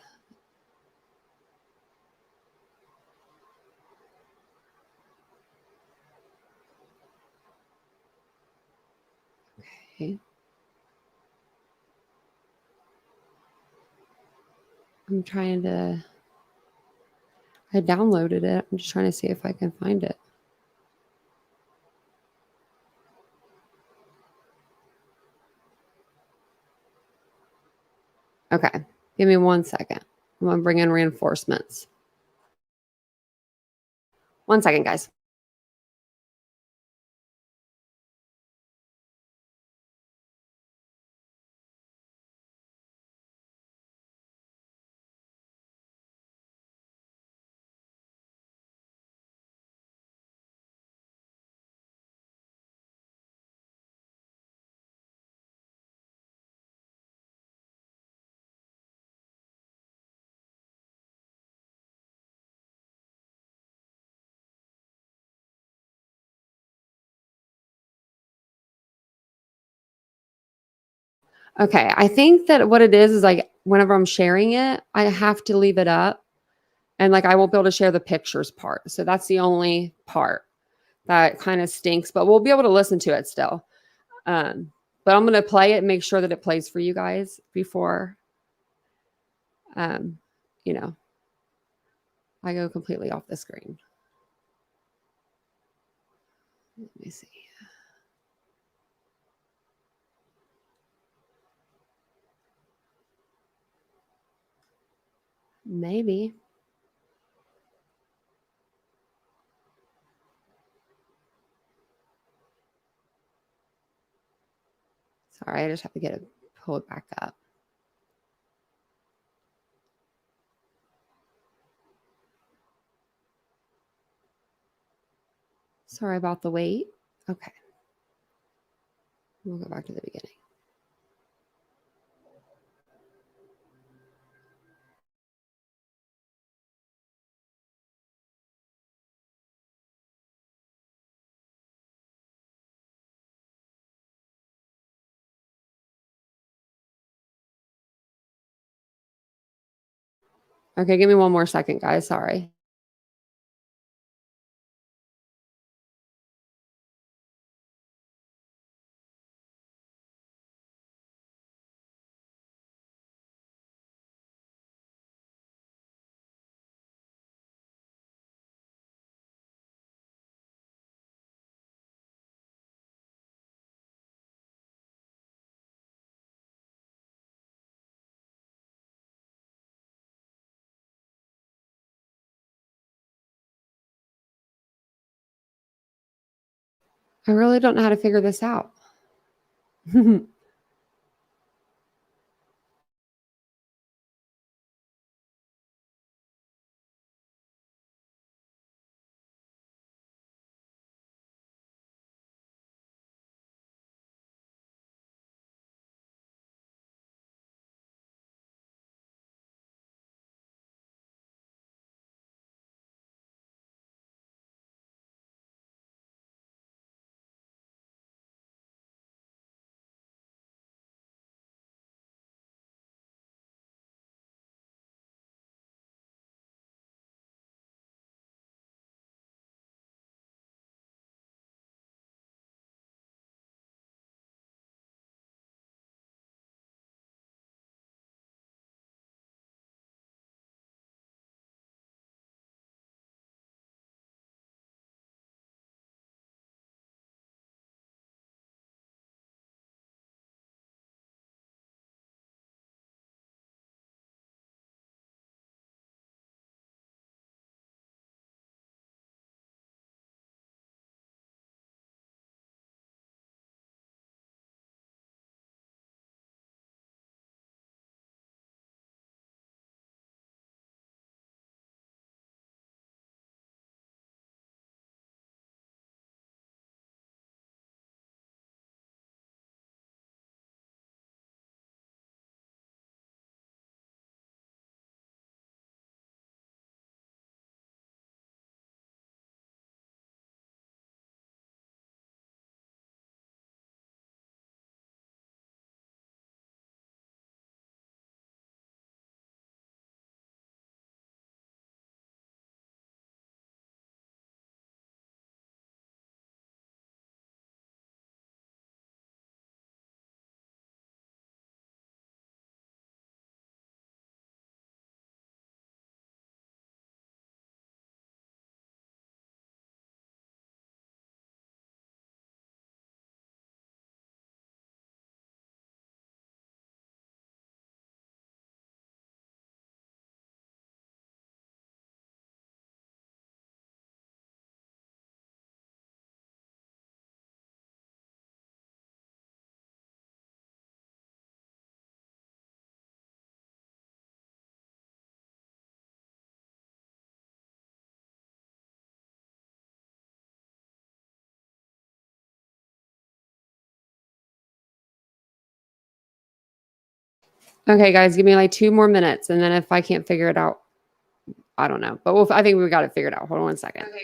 Okay. I'm trying to, I downloaded it. I'm just trying to see if I can find it. Okay, give me 1 second. I'm going to bring in reinforcements. 1 second, guys. Okay, I think that what it is like whenever I'm sharing it, I have to leave it up and like I won't be able to share the pictures part. So that's the only part that kind of stinks, but we'll be able to listen to it still. But I'm going to play it and make sure that it plays for you guys before, you know, I go completely off the screen. Let me see. Maybe. Sorry, I just have to get it pulled back up. Sorry about the wait. Okay. We'll go back to the beginning. Okay, give me 1 more second, guys. Sorry. I really don't know how to figure this out. Okay, guys, give me like 2 more minutes, and then if I can't figure it out, I don't know. But I think we got it figured out. Hold on 1 second. Okay.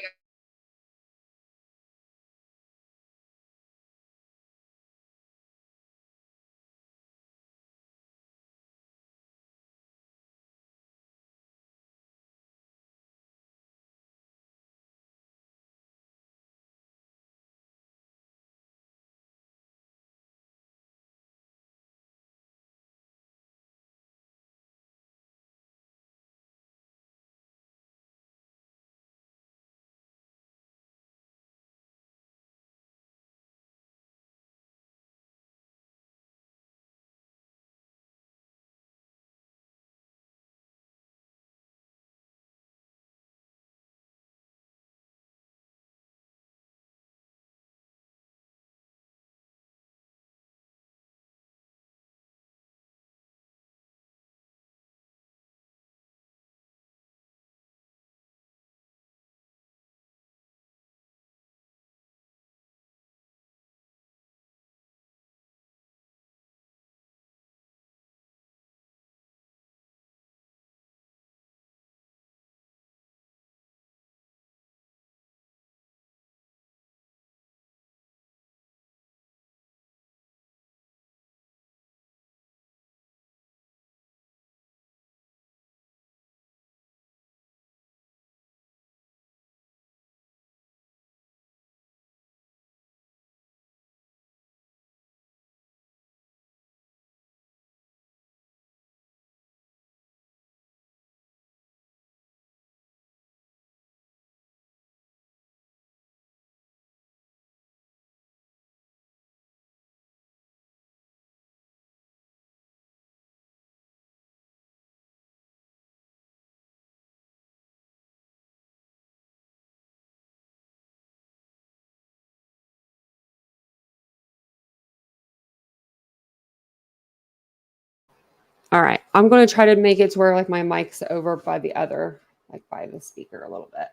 All right. I'm going to try to make it to where like my mic's over by the other, like by the speaker a little bit.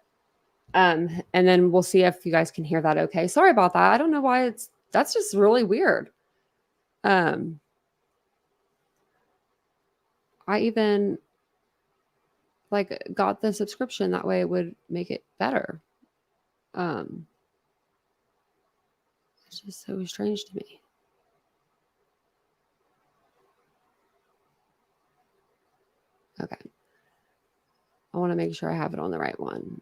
And then we'll see if you guys can hear that okay. Sorry about that. I don't know why that's just really weird. I even like got the subscription that way it would make it better. It's just so strange to me. Okay. I want to make sure I have it on the right one.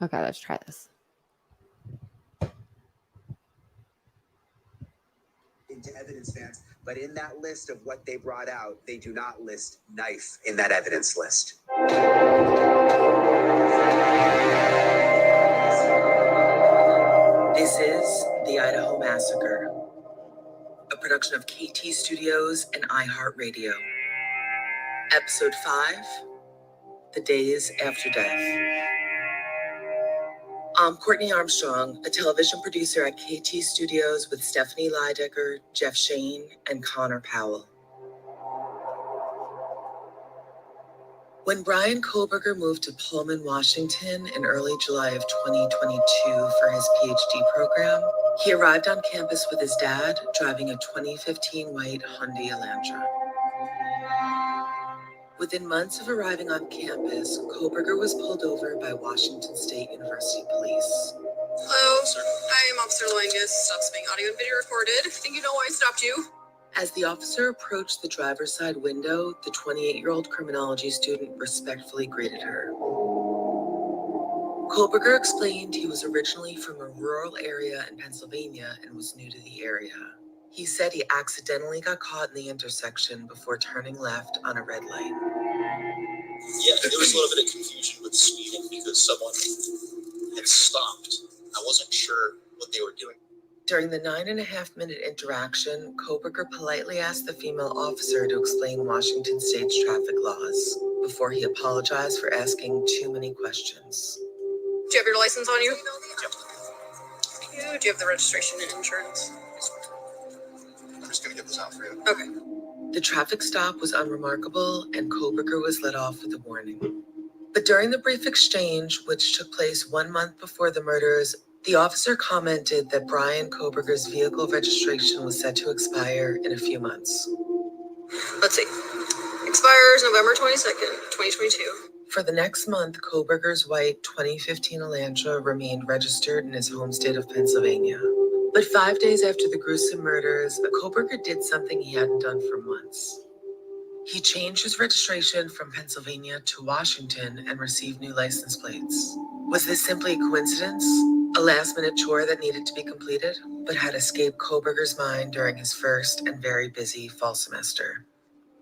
Okay, let's try this. Into evidence, fans, but in that list of what they brought out, they do not list knife in that evidence list. This is The Idaho Massacre, a production of KT Studios and iHeartRadio. Episode 5, The Days After Death. I'm Courtney Armstrong, a television producer at KT Studios with Stephanie Lydecker, Jeff Shane, and Connor Powell. When Bryan Kohberger moved to Pullman, Washington in early July of 2022 for his PhD program, he arrived on campus with his dad, driving a 2015 white Hyundai Elantra. Within months of arriving on campus, Kohberger was pulled over by Washington State University Police. Hello, I am Officer Langus. Stops being audio and video recorded. I think you know why I stopped you. As the officer approached the driver's side window, the 28-year-old criminology student respectfully greeted her. Kohberger explained he was originally from a rural area in Pennsylvania and was new to the area. He said he accidentally got caught in the intersection before turning left on a red light. Yeah, there was a little bit of confusion with speeding because someone had stopped. I wasn't sure what they were doing. During the 9.5-minute interaction, Kohberger politely asked the female officer to explain Washington State's traffic laws before he apologized for asking too many questions. Do you have your license on you? Yep. Do you have the registration and insurance? I'm just going to get this out for you. Okay. The traffic stop was unremarkable, and Kohberger was let off with a warning. But during the brief exchange, which took place 1 month before the murders, the officer commented that Bryan Kohberger's vehicle registration was set to expire in a few months. Let's see. Expires November 22nd, 2022. For the next month, Kohberger's white 2015 Elantra remained registered in his home state of Pennsylvania. But 5 days after the gruesome murders, Kohberger did something he hadn't done for months. He changed his registration from Pennsylvania to Washington and received new license plates. Was this simply a coincidence? A last-minute chore that needed to be completed, but had escaped Kohberger's mind during his first and very busy fall semester?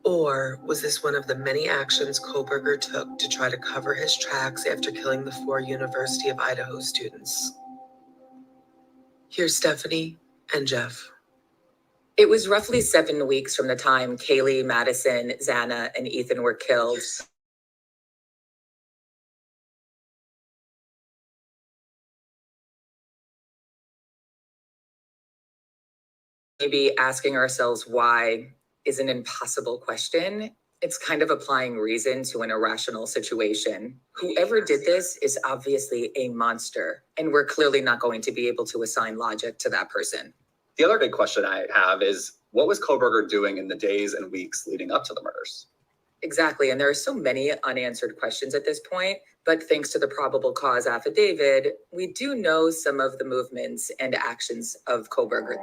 Or was this one of the many actions Kohberger took to try to cover his tracks after killing the 4 University of Idaho students? Here's Stephanie and Jeff. It was roughly 7 weeks from the time Kaylee, Madison, Xana, and Ethan were killed. Maybe asking ourselves why is an impossible question. It's kind of applying reason to an irrational situation. Whoever did this is obviously a monster, and we're clearly not going to be able to assign logic to that person. The other big question I have is, what was Kohberger doing in the days and weeks leading up to the murders? Exactly, and there are so many unanswered questions at this point, but thanks to the probable cause affidavit, we do know some of the movements and actions of Kohberger.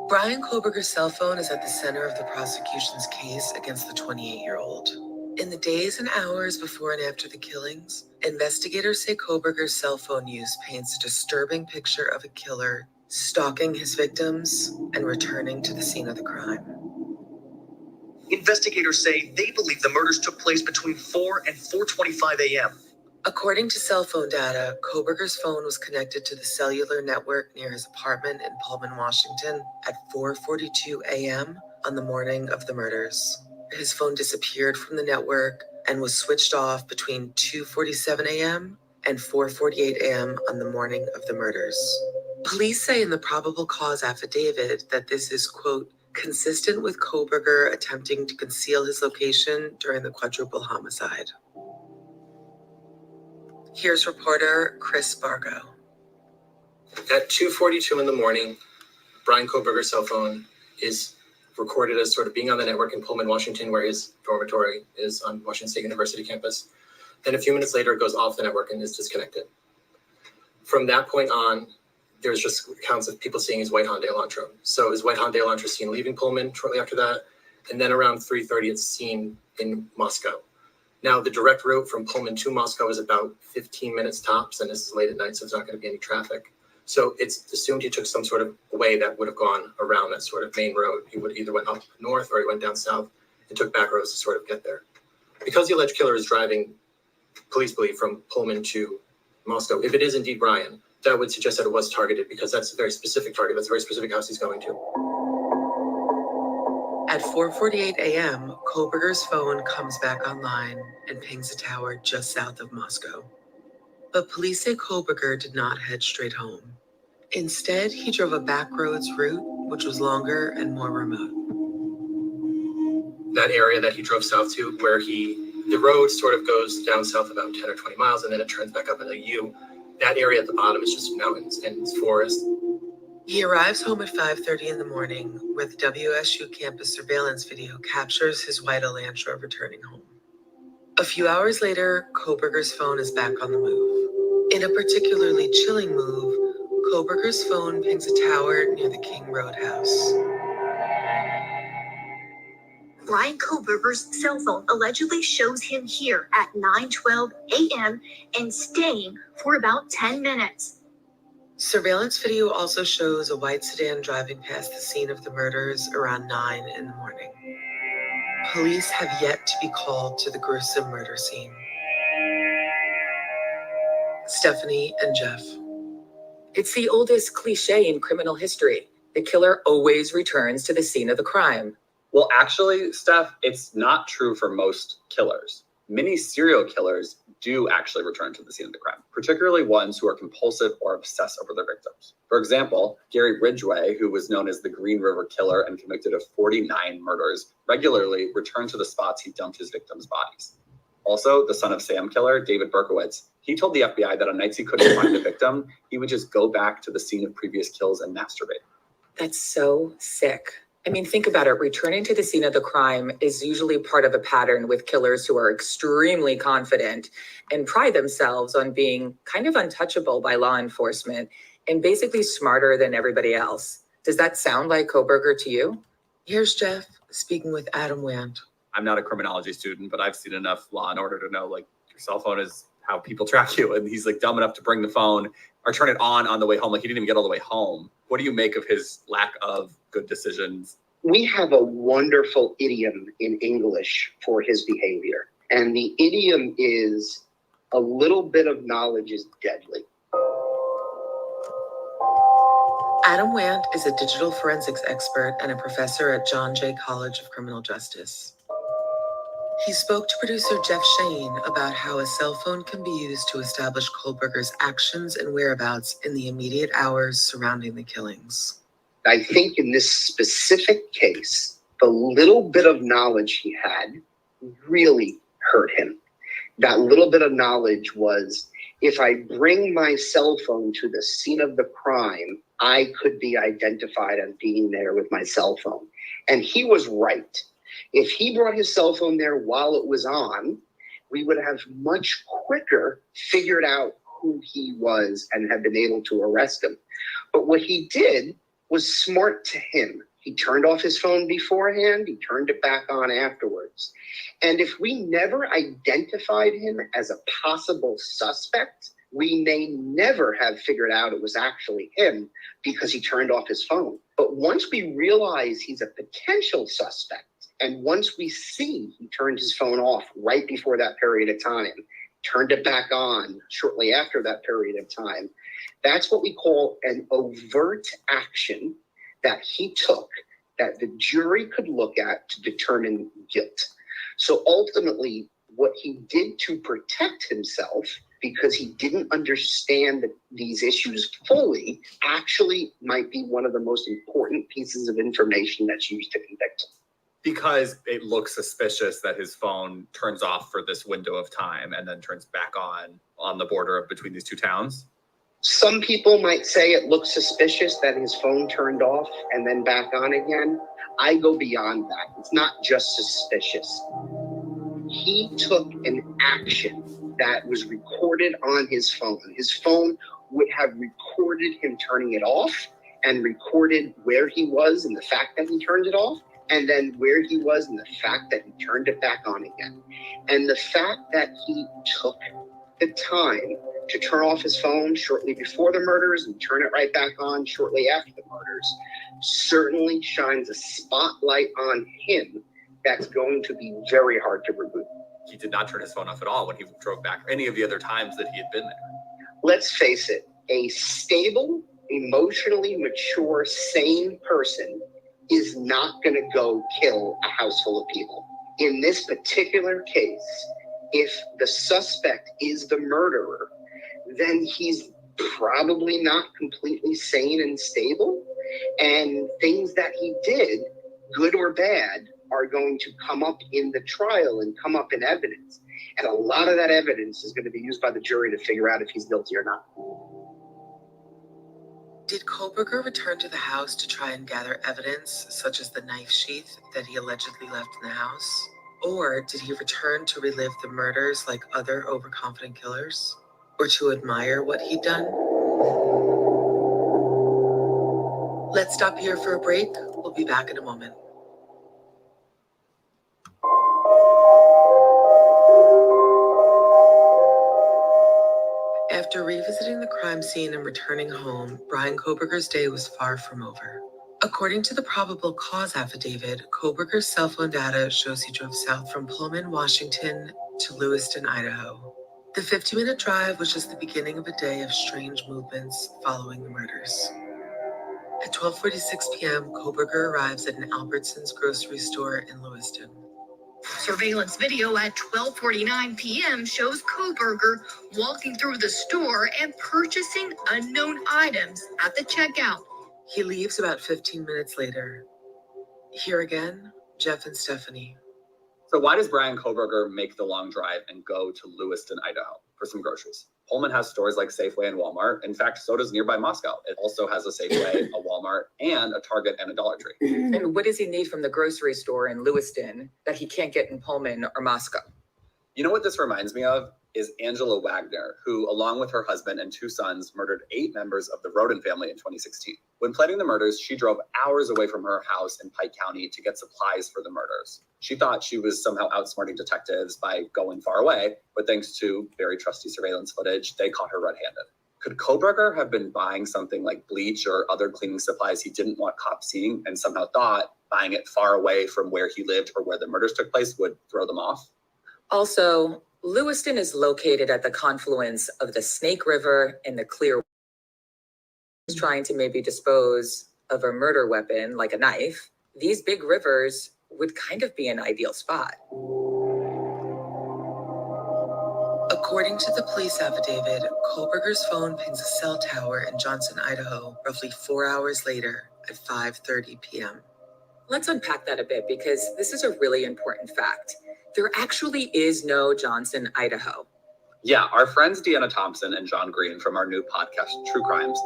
Bryan Kohberger's cell phone is at the center of the prosecution's case against the 28-year-old. In the days and hours before and after the killings, investigators say Kohberger's cell phone use paints a disturbing picture of a killer stalking his victims and returning to the scene of the crime. Investigators say they believe the murders took place between 4 and 4:25 a.m. According to cell phone data, Kohberger's phone was connected to the cellular network near his apartment in Pullman, Washington at 4:42 a.m. on the morning of the murders. His phone disappeared from the network and was switched off between 2:47 a.m. and 4:48 a.m. on the morning of the murders. Police say in the probable cause affidavit that this is, quote, consistent with Kohberger attempting to conceal his location during the quadruple homicide. Here's reporter Chris Bargo. At 2:42 in the morning, Bryan Kohberger's cell phone is recorded as sort of being on the network in Pullman, Washington, where his dormitory is on Washington State University campus. Then a few minutes later, it goes off the network and is disconnected. From that point on, there's just accounts of people seeing his white Hyundai Elantra. So his white Hyundai Elantra is seen leaving Pullman shortly after that. And then around 3:30, it's seen in Moscow. Now, the direct route from Pullman to Moscow is about 15 minutes tops, and this is late at night, so there's not going to be any traffic. So it's assumed he took some sort of way that would have gone around that sort of main road. He would either went up north or he went down south and took back roads to sort of get there. Because the alleged killer is driving, police believe, from Pullman to Moscow, if it is indeed Bryan, that would suggest that it was targeted because that's a very specific target. That's a very specific house he's going to. At 4:48 a.m., Kohberger's phone comes back online and pings a tower just south of Moscow. But police say Kohberger did not head straight home. Instead, he drove a backroads route, which was longer and more remote. That area that he drove south to, where the road sort of goes down south about 10 or 20 miles, and then it turns back up in a U. That area at the bottom is just mountains and it's forest. He arrives home at 5:30 in the morning, where the WSU campus surveillance video captures his white Elantra returning home. A few hours later, Kohberger's phone is back on the move. In a particularly chilling move, Kohberger's phone pings a tower near the King Road house. Bryan Kohberger's cell phone allegedly shows him here at 9:12 a.m. and staying for about 10 minutes. Surveillance video also shows a white sedan driving past the scene of the murders around 9 in the morning. Police have yet to be called to the gruesome murder scene. Stephanie and Jeff. It's the oldest cliche in criminal history. The killer always returns to the scene of the crime. Well, actually, Steph, it's not true for most killers. Many serial killers do actually return to the scene of the crime, particularly ones who are compulsive or obsess over their victims. For example, Gary Ridgway, who was known as the Green River Killer and convicted of 49 murders, regularly returned to the spots he dumped his victims' bodies. Also, the Son of Sam killer, David Berkowitz, he told the FBI that on nights he couldn't find a victim, he would just go back to the scene of previous kills and masturbate. That's so sick. I mean, think about it. Returning to the scene of the crime is usually part of a pattern with killers who are extremely confident and pride themselves on being kind of untouchable by law enforcement and basically smarter than everybody else. Does that sound like Kohberger to you? Here's Jeff speaking with Adam Wand. I'm not a criminology student, but I've seen enough Law and Order to know, like, your cell phone is how people track you. And he's, like, dumb enough to bring the phone or turn it on the way home. Like, he didn't even get all the way home. What do you make of his lack of good decisions? We have a wonderful idiom in English for his behavior. And the idiom is, a little bit of knowledge is deadly. Adam Wand is a digital forensics expert and a professor at John Jay College of Criminal Justice. He spoke to producer Jeff Shane about how a cell phone can be used to establish Kohberger's actions and whereabouts in the immediate hours surrounding the killings. I think in this specific case, the little bit of knowledge he had really hurt him. That little bit of knowledge was, if I bring my cell phone to the scene of the crime, I could be identified as being there with my cell phone. And he was right. If he brought his cell phone there while it was on, we would have much quicker figured out who he was and have been able to arrest him. But what he did was smart to him. He turned off his phone beforehand. He turned it back on afterwards. And if we never identified him as a possible suspect, we may never have figured out it was actually him because he turned off his phone. But once we realize he's a potential suspect, and once we see he turned his phone off right before that period of time, turned it back on shortly after that period of time, that's what we call an overt action that he took that the jury could look at to determine guilt. So ultimately, what he did to protect himself because he didn't understand these issues fully actually might be one of the most important pieces of information that's used to convict him. Because it looks suspicious that his phone turns off for this window of time and then turns back on the border of between these two towns? Some people might say it looks suspicious that his phone turned off and then back on again. I go beyond that. It's not just suspicious. He took an action that was recorded on his phone. His phone would have recorded him turning it off and recorded where he was and the fact that he turned it off, and then where he was and the fact that he turned it back on again. And the fact that he took the time to turn off his phone shortly before the murders and turn it right back on shortly after the murders certainly shines a spotlight on him that's going to be very hard to remove. He did not turn his phone off at all when he drove back, or any of the other times that he had been there. Let's face it, a stable, emotionally mature, sane person is not going to go kill a house full of people. In this particular case, if the suspect is the murderer, then he's probably not completely sane and stable. And things that he did, good or bad, are going to come up in the trial and come up in evidence. And a lot of that evidence is going to be used by the jury to figure out if he's guilty or not. Did Kohberger return to the house to try and gather evidence, such as the knife sheath that he allegedly left in the house? Or did he return to relive the murders like other overconfident killers? Or to admire what he'd done? Let's stop here for a break. We'll be back in a moment. After revisiting the crime scene and returning home, Bryan Kohberger's day was far from over. According to the probable cause affidavit, Kohberger's cell phone data shows he drove south from Pullman, Washington to Lewiston, Idaho. The 50-minute drive was just the beginning of a day of strange movements following the murders. At 12:46 p.m., Kohberger arrives at an Albertsons grocery store in Lewiston. Surveillance video at 12:49 p.m. shows Kohberger walking through the store and purchasing unknown items at the checkout. He leaves about 15 minutes later. Here again, Jeff and Stephanie. So why does Bryan Kohberger make the long drive and go to Lewiston, Idaho for some groceries? Pullman has stores like Safeway and Walmart. In fact, so does nearby Moscow. It also has a Safeway, a Walmart, and a Target and a Dollar Tree. And what does he need from the grocery store in Lewiston that he can't get in Pullman or Moscow? You know what this reminds me of? Is Angela Wagner, who, along with her husband and 2 sons, murdered 8 members of the Roden family in 2016. When planning the murders, she drove hours away from her house in Pike County to get supplies for the murders. She thought she was somehow outsmarting detectives by going far away, but thanks to very trusty surveillance footage, they caught her red-handed. Could Kohberger have been buying something like bleach or other cleaning supplies he didn't want cops seeing and somehow thought buying it far away from where he lived or where the murders took place would throw them off? Also, Lewiston is located at the confluence of the Snake River and the Clear. He's trying to maybe dispose of a murder weapon like a knife. These big rivers would kind of be an ideal spot. According to the police affidavit, Kohberger's phone pings a cell tower in Johnson, Idaho, roughly 4 hours later at 5:30 p.m. Let's unpack that a bit because this is a really important fact. There actually is no Johnson, Idaho. Yeah, our friends Deanna Thompson and John Green from our new podcast, True Crimes,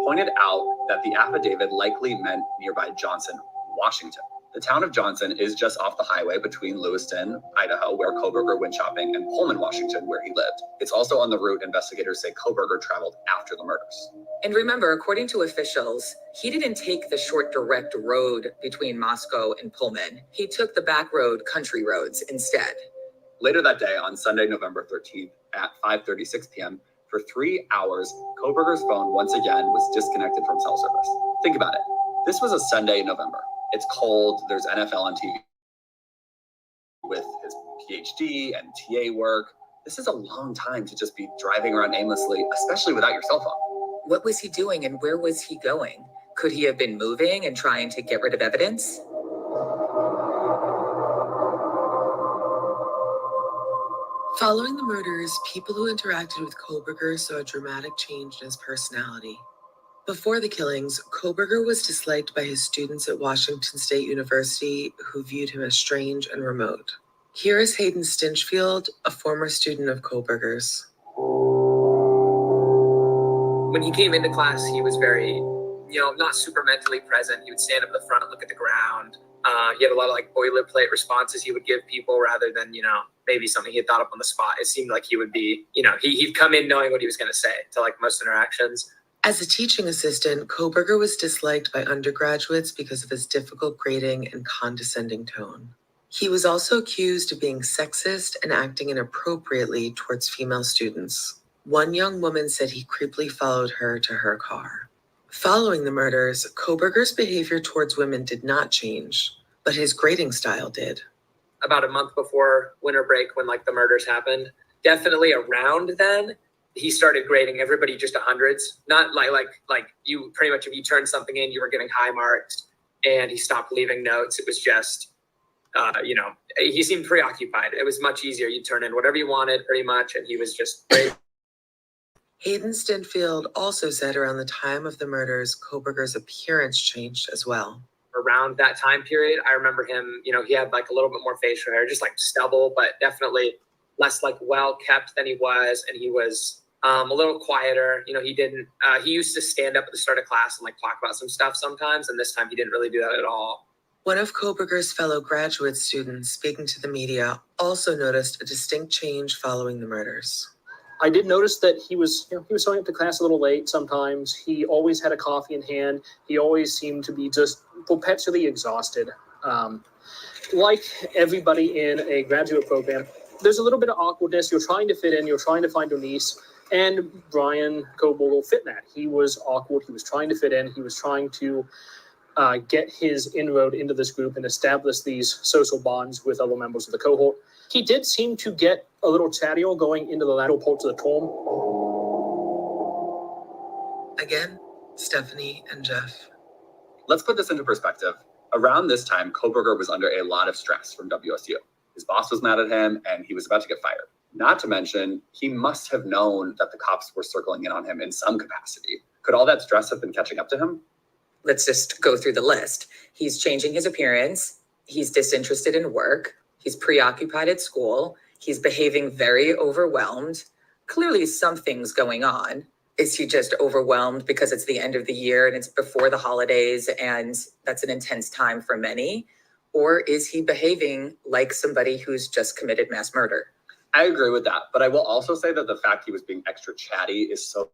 pointed out that the affidavit likely meant nearby Johnson, Washington. The town of Johnson is just off the highway between Lewiston, Idaho, where Kohberger went shopping, and Pullman, Washington, where he lived. It's also on the route investigators say Kohberger traveled after the murders. And remember, according to officials, he didn't take the short direct road between Moscow and Pullman. He took the back road, country roads, instead. Later that day, on Sunday, November 13th, at 5:36 p.m., for 3 hours, Kohberger's phone once again was disconnected from cell service. Think about it. This was a Sunday in November. It's cold, there's NFL on TV with his PhD and TA work. This is a long time to just be driving around aimlessly, especially without your cell phone. What was he doing and where was he going? Could he have been moving and trying to get rid of evidence? Following the murders, people who interacted with Kohberger saw a dramatic change in his personality. Before the killings, Kohberger was disliked by his students at Washington State University, who viewed him as strange and remote. Here is Hayden Stinchfield, a former student of Kohberger's. When he came into class, he was very, not super mentally present. He would stand up at the front and look at the ground. He had a lot of boilerplate responses he would give people rather than, maybe something he had thought up on the spot. It seemed like he would be, he'd come in knowing what he was going to say to most interactions. As a teaching assistant, Kohberger was disliked by undergraduates because of his difficult grading and condescending tone. He was also accused of being sexist and acting inappropriately towards female students. One young woman said he creepily followed her to her car. Following the murders, Kohberger's behavior towards women did not change, but his grading style did. About a month before winter break, when the murders happened, definitely around then, he started grading everybody just 100s. Not like you pretty much, if you turned something in, you were getting high marks, and he stopped leaving notes. It was just, he seemed preoccupied. It was much easier. You turn in whatever you wanted pretty much, and he was just great. Hayden Stinchfield also said around the time of the murders, Kohberger's appearance changed as well. Around that time period, I remember him, he had a little bit more facial hair, just stubble, but definitely less well kept than he was. And he was a little quieter. He used to stand up at the start of class and talk about some stuff sometimes. And this time he didn't really do that at all. One of Kohberger's fellow graduate students speaking to the media also noticed a distinct change following the murders. I did notice that he was showing up to class a little late sometimes. He always had a coffee in hand. He always seemed to be just perpetually exhausted. Like everybody in a graduate program, there's a little bit of awkwardness. You're trying to fit in. You're trying to find your niche. And Bryan Kohberger fit that. He was awkward. He was trying to fit in. He was trying to get his inroad into this group and establish these social bonds with other members of the cohort. He did seem to get a little chattier going into the lateral parts of the term. Again, Stephanie and Jeff. Let's put this into perspective. Around this time, Kohberger was under a lot of stress from WSU. His boss was mad at him, and he was about to get fired. Not to mention, he must have known that the cops were circling in on him in some capacity. Could all that stress have been catching up to him? Let's just go through the list. He's changing his appearance. He's disinterested in work. He's preoccupied at school. He's behaving very overwhelmed. Clearly something's going on. Is he just overwhelmed because it's the end of the year and it's before the holidays and that's an intense time for many? Or is he behaving like somebody who's just committed mass murder? I agree with that, but I will also say that the fact he was being extra chatty is so...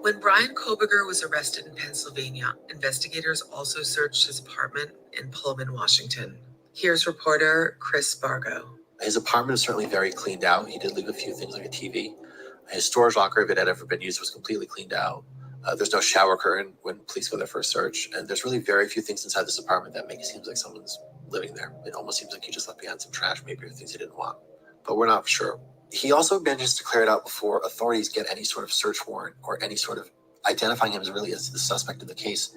When Bryan Kohberger was arrested in Pennsylvania, investigators also searched his apartment in Pullman, Washington. Here's reporter Chris Bargo. His apartment is certainly very cleaned out. He did leave a few things like a TV. His storage locker, if it had ever been used, was completely cleaned out. There's no shower curtain when police go there for a search. And there's really very few things inside this apartment that make it seem like someone's living there. It almost seems like he just left behind some trash, maybe, or things he didn't want. But we're not sure. He also manages to clear it out before authorities get any sort of search warrant or any sort of identifying him as really as the suspect of the case.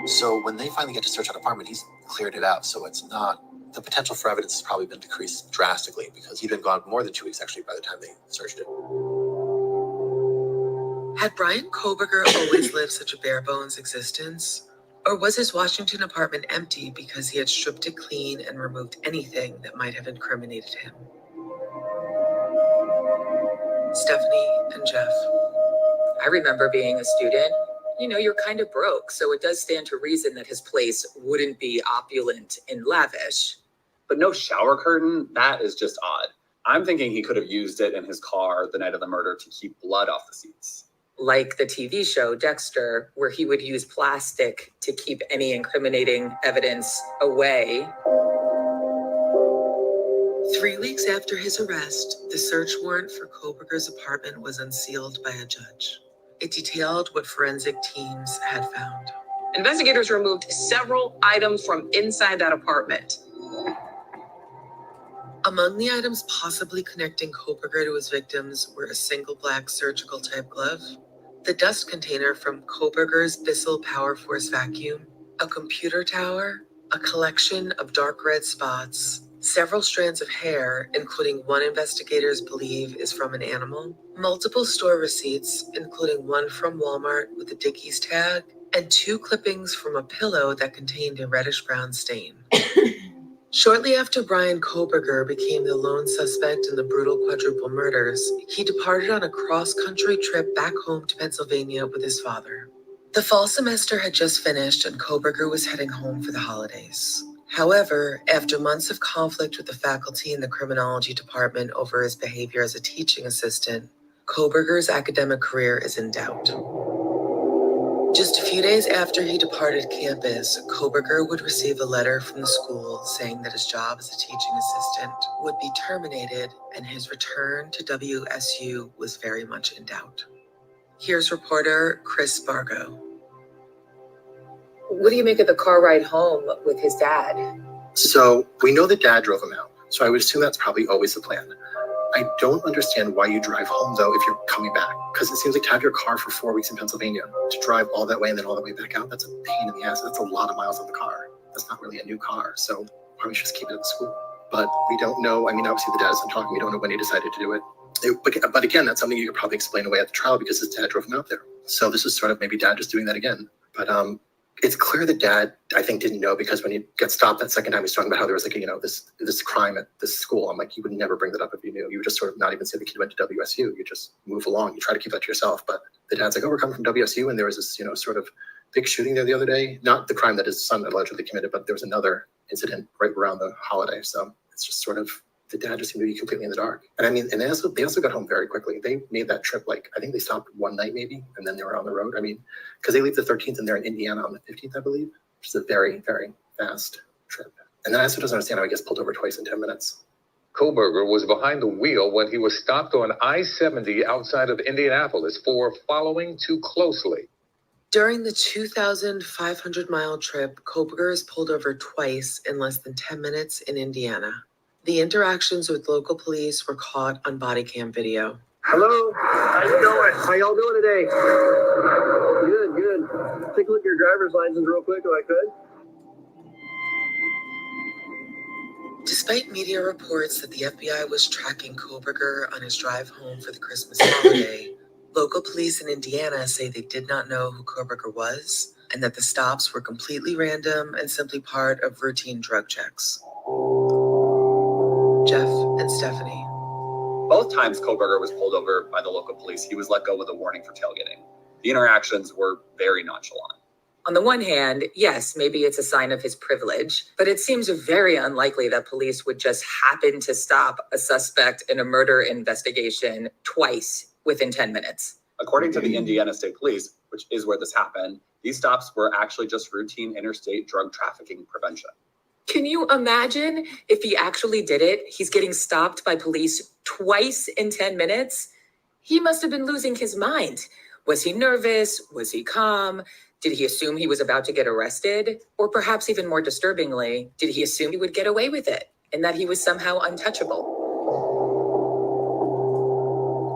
So when they finally get to search that apartment, he's cleared it out. So it's not, the potential for evidence has probably been decreased drastically because he'd been gone more than 2 weeks actually by the time they searched it. Had Bryan Kohberger always lived such a bare bones existence? Or was his Washington apartment empty because he had stripped it clean and removed anything that might have incriminated him? Stephanie and Jeff. I remember being a student. You're kind of broke, so it does stand to reason that his place wouldn't be opulent and lavish. But no shower curtain? That is just odd. I'm thinking he could have used it in his car the night of the murder to keep blood off the seats. Like the TV show Dexter, where he would use plastic to keep any incriminating evidence away. 3 weeks after his arrest, the search warrant for Kohberger's apartment was unsealed by a judge. It detailed what forensic teams had found. Investigators removed several items from inside that apartment. Among the items possibly connecting Kohberger to his victims were a single black surgical type glove, the dust container from Kohberger's Bissell Power Force vacuum, a computer tower, a collection of dark red spots, several strands of hair, including one investigators believe is from an animal, multiple store receipts, including one from Walmart with a Dickies tag, and 2 clippings from a pillow that contained a reddish-brown stain. Shortly after Bryan Kohberger became the lone suspect in the brutal quadruple murders, he departed on a cross-country trip back home to Pennsylvania with his father. The fall semester had just finished and Kohberger was heading home for the holidays. However, after months of conflict with the faculty in the criminology department over his behavior as a teaching assistant, Kohberger's academic career is in doubt. Just a few days after he departed campus, Kohberger would receive a letter from the school saying that his job as a teaching assistant would be terminated and his return to WSU was very much in doubt. Here's reporter Chris Bargo. What do you make of the car ride home with his dad? So we know that Dad drove him out. So I would assume that's probably always the plan. I don't understand why you drive home, though, if you're coming back. Because it seems like to have your car for 4 weeks in Pennsylvania, to drive all that way and then all the way back out, that's a pain in the ass. That's a lot of miles on the car. That's not really a new car. So probably just keep it at the school. But we don't know. I mean, obviously the dad isn't talking. We don't know when he decided to do it. But again, that's something you could probably explain away at the trial because his dad drove him out there. So this is sort of maybe Dad just doing that again. But it's clear that Dad, I think, didn't know because when he got stopped that second time, he's talking about how there was like, this crime at this school. I'm like, you would never bring that up if you knew. You would just sort of not even say the kid went to WSU. You just move along. You try to keep that to yourself. But the dad's like, oh, we're coming from WSU. And there was this, sort of big shooting there the other day. Not the crime that his son allegedly committed, but there was another incident right around the holiday. So it's just sort of, the dad just seemed to be completely in the dark. And I mean, and they also got home very quickly. They made that trip, I think they stopped one night maybe, and then they were on the road. I mean, because they leave the 13th and they're in Indiana on the 15th, I believe, which is a very, very fast trip. And then I also doesn't understand how he gets pulled over twice in 10 minutes. Kohberger was behind the wheel when he was stopped on I-70 outside of Indianapolis for following too closely. During the 2,500-mile trip, Kohberger is pulled over twice in less than 10 minutes in Indiana. The interactions with local police were caught on body cam video. Hello, how you doing? How y'all doing today? Good, good. Take a look at your driver's license real quick if I could. Despite media reports that the FBI was tracking Kohberger on his drive home for the Christmas holiday, local police in Indiana say they did not know who Kohberger was and that the stops were completely random and simply part of routine drug checks. Jeff and Stephanie. Both times Kohberger was pulled over by the local police, he was let go with a warning for tailgating. The interactions were very nonchalant. On the one hand, yes, maybe it's a sign of his privilege, but it seems very unlikely that police would just happen to stop a suspect in a murder investigation twice within 10 minutes. According to the Indiana State Police, which is where this happened, these stops were actually just routine interstate drug trafficking prevention. Can you imagine if he actually did it? He's getting stopped by police twice in 10 minutes. He must have been losing his mind. Was he nervous? Was he calm? Did he assume he was about to get arrested? Or perhaps even more disturbingly, did he assume he would get away with it and that he was somehow untouchable?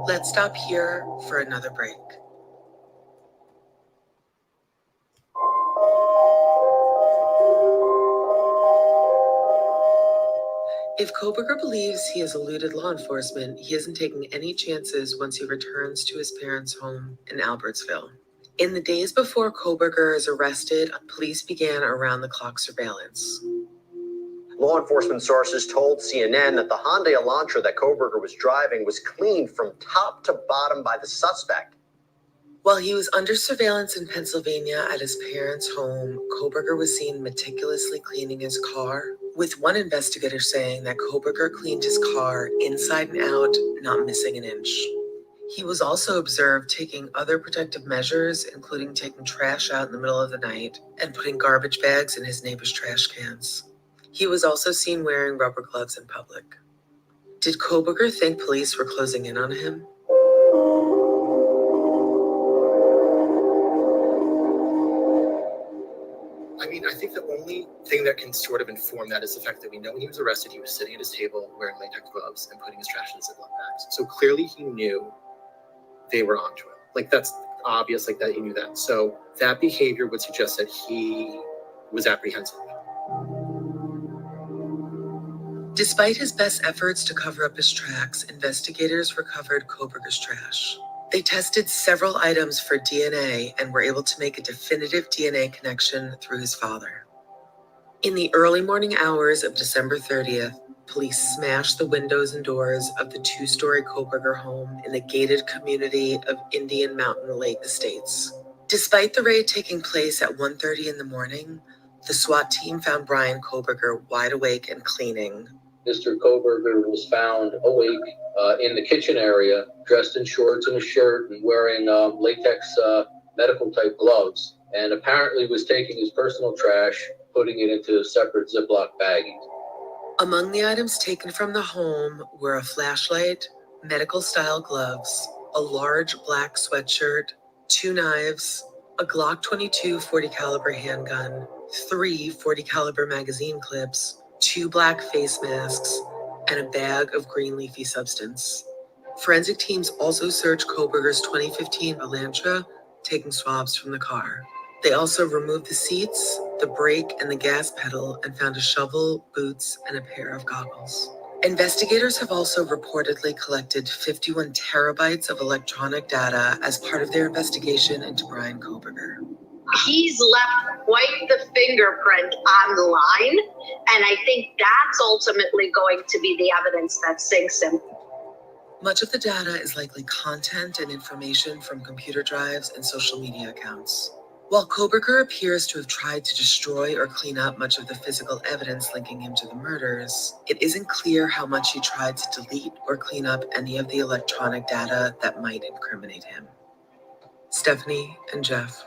Let's stop here for another break. If Kohberger believes he has eluded law enforcement, he isn't taking any chances once he returns to his parents' home in Albertsville. In the days before Kohberger is arrested, police began around-the-clock surveillance. Law enforcement sources told CNN that the Hyundai Elantra that Kohberger was driving was cleaned from top to bottom by the suspect. While he was under surveillance in Pennsylvania at his parents' home, Kohberger was seen meticulously cleaning his car, with one investigator saying that Kohberger cleaned his car inside and out, not missing an inch. He was also observed taking other protective measures, including taking trash out in the middle of the night and putting garbage bags in his neighbor's trash cans. He was also seen wearing rubber gloves in public. Did Kohberger think police were closing in on him? I mean, I think the only thing that can sort of inform that is the fact that we know when he was arrested, he was sitting at his table wearing latex gloves and putting his trash in his Ziploc bags. So clearly he knew they were onto him. Like, that's obvious, like that he knew that. So that behavior would suggest that he was apprehensive. Despite his best efforts to cover up his tracks, investigators recovered Kohberger's trash. They tested several items for DNA and were able to make a definitive DNA connection through his father. In the early morning hours of December 30th, police smashed the windows and doors of the two-story Kohberger home in the gated community of Indian Mountain Lake Estates. Despite the raid taking place at 1:30 in the morning, the SWAT team found Bryan Kohberger wide awake and cleaning. Mr. Kohberger was found awake in the kitchen area, dressed in shorts and a shirt and wearing latex medical type gloves, and apparently was taking his personal trash, putting it into separate Ziploc baggies. Among the items taken from the home were a flashlight, medical-style gloves, a large black sweatshirt, 2 knives, a Glock 22 .40 caliber handgun, 3 .40 caliber magazine clips, 2 black face masks, and a bag of green leafy substance. Forensic teams also searched Kohberger's 2015 Elantra, taking swabs from the car. They also removed the seats, the brake, and the gas pedal and found a shovel, boots, and a pair of goggles. Investigators have also reportedly collected 51 terabytes of electronic data as part of their investigation into Bryan Kohberger. He's left quite the fingerprint online, and I think that's ultimately going to be the evidence that sinks him. Much of the data is likely content and information from computer drives and social media accounts. While Kohberger appears to have tried to destroy or clean up much of the physical evidence linking him to the murders, it isn't clear how much he tried to delete or clean up any of the electronic data that might incriminate him. Stephanie and Jeff.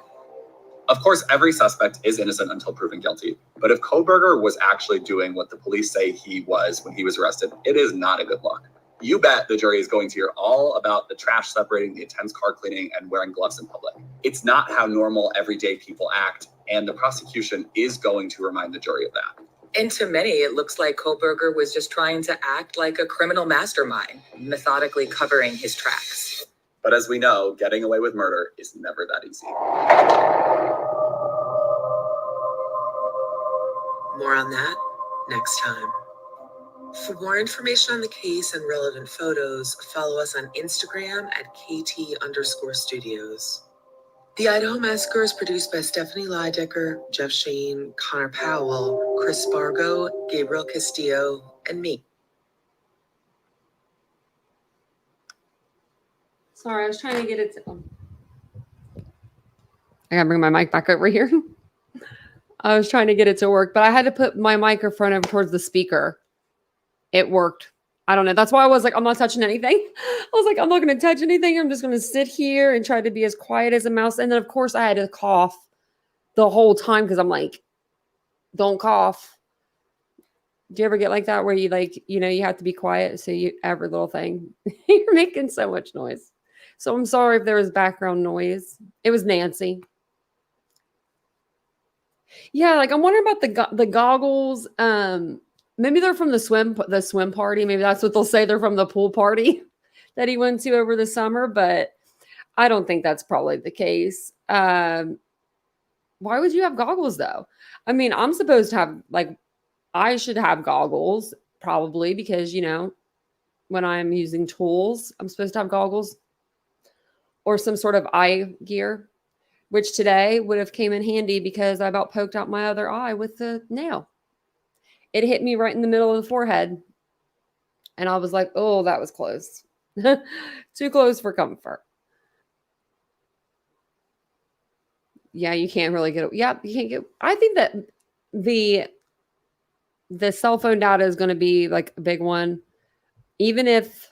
Of course, every suspect is innocent until proven guilty. But if Kohberger was actually doing what the police say he was when he was arrested, it is not a good look. You bet the jury is going to hear all about the trash separating, the intense car cleaning, and wearing gloves in public. It's not how normal, everyday people act, and the prosecution is going to remind the jury of that. And to many, it looks like Kohberger was just trying to act like a criminal mastermind, methodically covering his tracks. But as we know, getting away with murder is never that easy. More on that next time. For more information on the case and relevant photos, follow us on Instagram at KT_studios. The Idaho Massacre is produced by Stephanie Lydecker, Jeff Shane, Connor Powell, Chris Spargo, Gabriel Castillo, and me. Sorry, I was trying to get it to... I gotta bring my mic back over here. I was trying to get it to work, but I had to put my microphone over towards the speaker. It worked. I don't know. That's why I was like, I'm not touching anything. I was like, I'm not going to touch anything. I'm just going to sit here and try to be as quiet as a mouse. And then, of course, I had to cough the whole time because I'm like, don't cough. Do you ever get like that where you like, you know, you have to be quiet? So you every little thing, you're making so much noise. So I'm sorry if there was background noise. It was Nancy. Yeah, like I'm wondering about the goggles. Maybe they're from the swim party. Maybe that's what they'll say. They're from the pool party that he went to over the summer, but I don't think that's probably the case. Why would you have goggles though? I mean, I'm supposed to have I should have goggles probably because, you know, when I'm using tools, I'm supposed to have goggles or some sort of eye gear, which today would have came in handy because I about poked out my other eye with the nail. It hit me right in the middle of the forehead. And I was like, oh, that was close. Too close for comfort. Yeah, you can't really get it. Yeah, you can't get. I think that the cell phone data is going to be like a big one. Even if,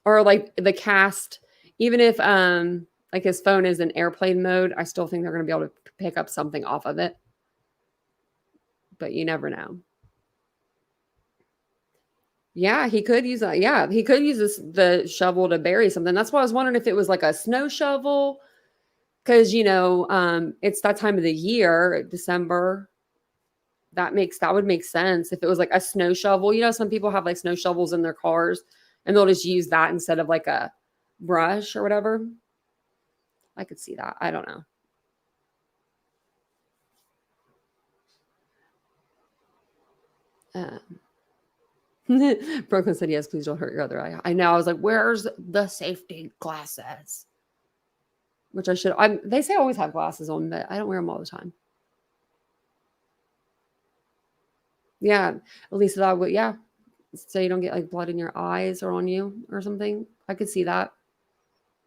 or like the cast, even if like his phone is in airplane mode, I still think they're going to be able to pick up something off of it. But you never know. Yeah, he could use that. Yeah, he could use the shovel to bury something. That's why I was wondering if it was like a snow shovel. Because, you know, it's that time of the year, December. That would make sense if it was like a snow shovel. You know, some people have like snow shovels in their cars and they'll just use that instead of like a brush or whatever. I could see that. I don't know. Um, Brooklyn said, yes, please don't hurt your other eye. I know. I was like, where's the safety glasses? Which I should. They say I always have glasses on, but I don't wear them all the time. Yeah, Elisa, that would, yeah. So you don't get like blood in your eyes or on you or something. I could see that.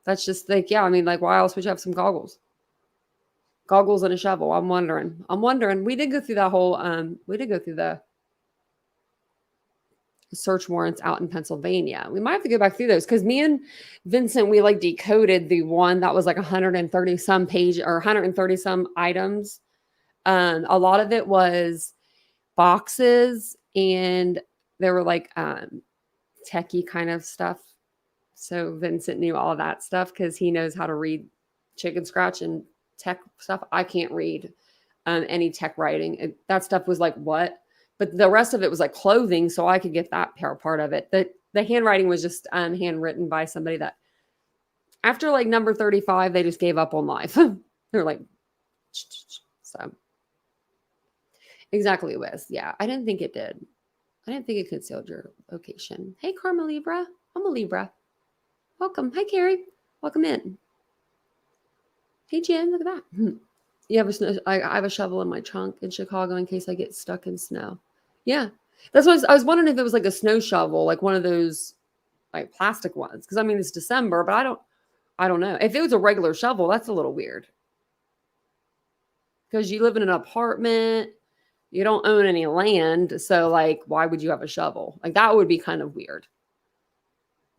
That's just like, yeah, I mean, like, why else would you have some goggles? Goggles and a shovel. I'm wondering. We did go through that whole, we did go through the search warrants out in Pennsylvania. We might have to go back through those because me and Vincent, we like decoded the one that was like 130 some page or 130 some items. A lot of it was boxes and there were like techie kind of stuff. So Vincent knew all of that stuff because he knows how to read chicken scratch and tech stuff. I can't read any tech writing. That stuff was like, what? But the rest of it was like clothing, so I could get that part of it. The handwriting was just handwritten by somebody that after like number 35, they just gave up on life. They're like, so. Exactly, Wes. Yeah, I didn't think it did. I didn't think it concealed your location. Hey, Karma Libra. I'm a Libra. Welcome. Hi, Carrie. Welcome in. Hey, Jen. Look at that. You have a snow. I have a shovel in my trunk in Chicago in case I get stuck in snow. Yeah, that's what I was wondering if it was like a snow shovel, like one of those like plastic ones. Because I mean it's December, but I don't know. If it was a regular shovel, that's a little weird. Because you live in an apartment, you don't own any land, so like why would you have a shovel? Like that would be kind of weird.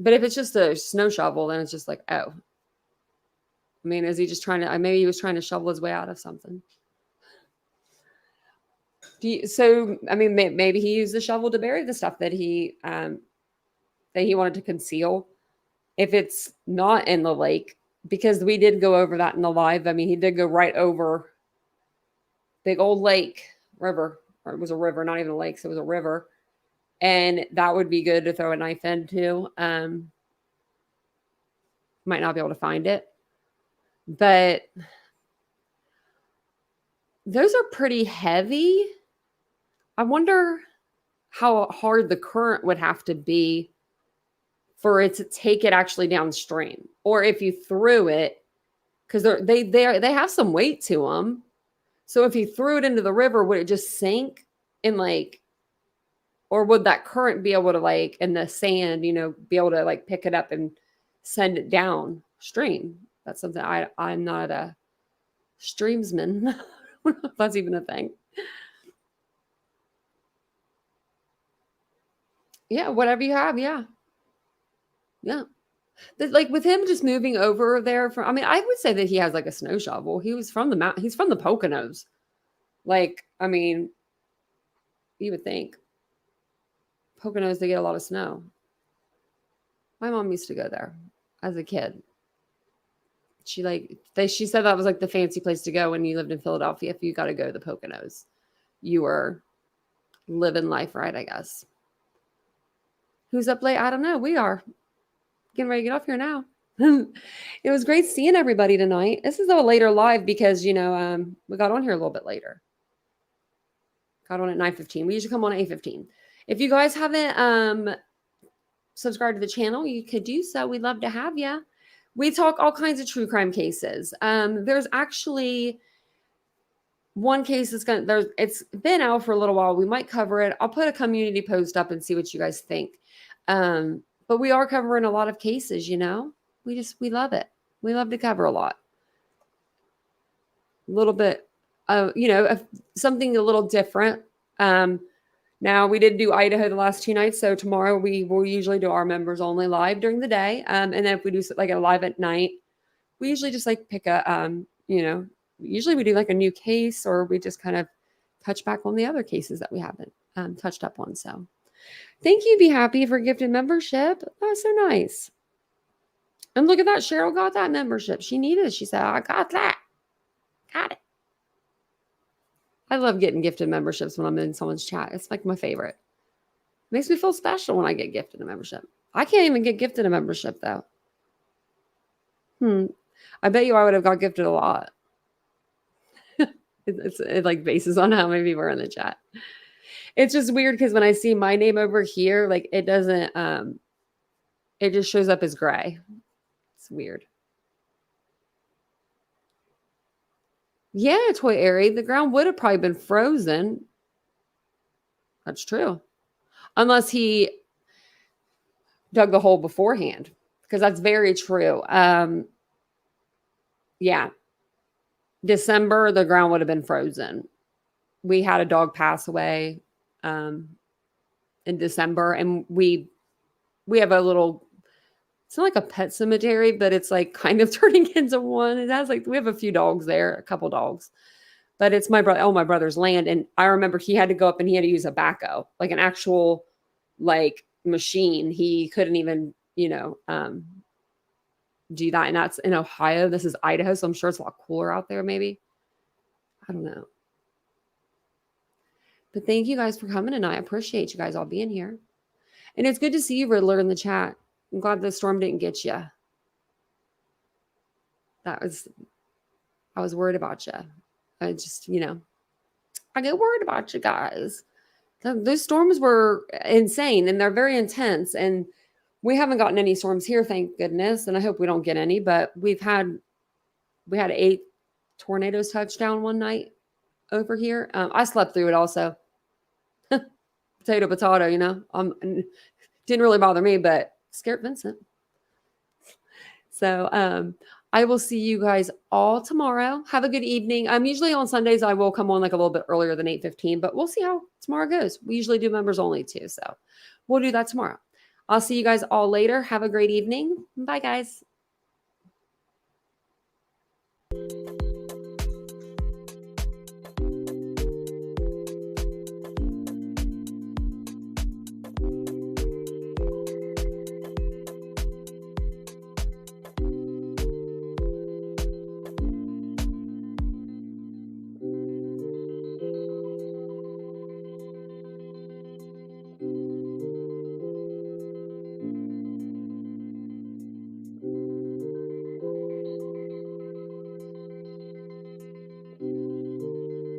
But if it's just a snow shovel, then it's just like, oh. I mean, is he just trying to, maybe he was trying to shovel his way out of something. So, I mean, maybe he used the shovel to bury the stuff that he wanted to conceal. If it's not in the lake, because we did go over that in the live. I mean, he did go right over big old lake, river, or it was a river, not even a lake. So it was a river. And that would be good to throw a knife into. Might not be able to find it. But those are pretty heavy. I wonder how hard the current would have to be for it to take it actually downstream. Or if you threw it, because they have some weight to them. So if you threw it into the river, would it just sink in like, or would that current be able to like in the sand, be able to like pick it up and send it downstream? That's something I'm not a streamsman. I don't know if that's even a thing. Yeah, whatever you have, yeah. Yeah. Like with him just moving over there from, I mean, I would say that he has like a snow shovel. He was from the mountain. He's from the Poconos. Like, I mean, you would think Poconos, they get a lot of snow. My mom used to go there as a kid. She said that was like the fancy place to go when you lived in Philadelphia. If you got to go to the Poconos, you were living life right, I guess. Who's up late? I don't know. We are getting ready to get off here now. It was great seeing everybody tonight. This is a later live because, we got on here a little bit later. Got on at 9:15. We usually come on at 8:15. If you guys haven't subscribed to the channel, you could do so. We'd love to have you. We talk all kinds of true crime cases. There's actually one case it's been out for a little while. We might cover it. I'll put a community post up and see what you guys think. But we are covering a lot of cases, we love it. We love to cover a lot. A little bit, something a little different. Now we did do Idaho the last 2 nights. So tomorrow we will usually do our members only live during the day. And then if we do like a live at night, we usually just like pick a, usually we do like a new case or we just kind of touch back on the other cases that we haven't touched up on. So thank you, Be Happy, for gifted membership. That was so nice. And look at that. Cheryl got that membership. She needed it. She said, I got that. Got it. I love getting gifted memberships when I'm in someone's chat. It's like my favorite. It makes me feel special when I get gifted a membership. I can't even get gifted a membership though. I bet you I would have got gifted a lot. It like bases on how many people are in the chat. It's just weird because when I see my name over here, like it doesn't, it just shows up as gray. It's weird. Yeah, Toy Airy, the ground would have probably been frozen. That's true. Unless he dug the hole beforehand, because that's very true. Yeah. December, the ground would have been frozen. We had a dog pass away in December, and we have a little, it's not like a pet cemetery, but it's like kind of turning into one. It has like, we have a few dogs there, a couple dogs, but it's my brother's land. And I remember he had to go up and he had to use a backhoe, like an actual like machine. He couldn't even, do that. And that's in Ohio. This is Idaho. So I'm sure it's a lot cooler out there, maybe. I don't know. But thank you guys for coming tonight. I appreciate you guys all being here. And it's good to see you, Riddler, in the chat. I'm glad the storm didn't get you. I was worried about you. I just, I get worried about you guys. Those storms were insane and they're very intense. And we haven't gotten any storms here, thank goodness. And I hope we don't get any, but we had 8 tornadoes touch down one night over here. I slept through it also. Potato, didn't really bother me, but scared Vincent. So I will see you guys all tomorrow. Have a good evening. Usually on Sundays I will come on like a little bit earlier than 8:15, but we'll see how tomorrow goes. We usually do members only too, so we'll do that tomorrow. I'll see you guys all later. Have a great evening. Bye, guys.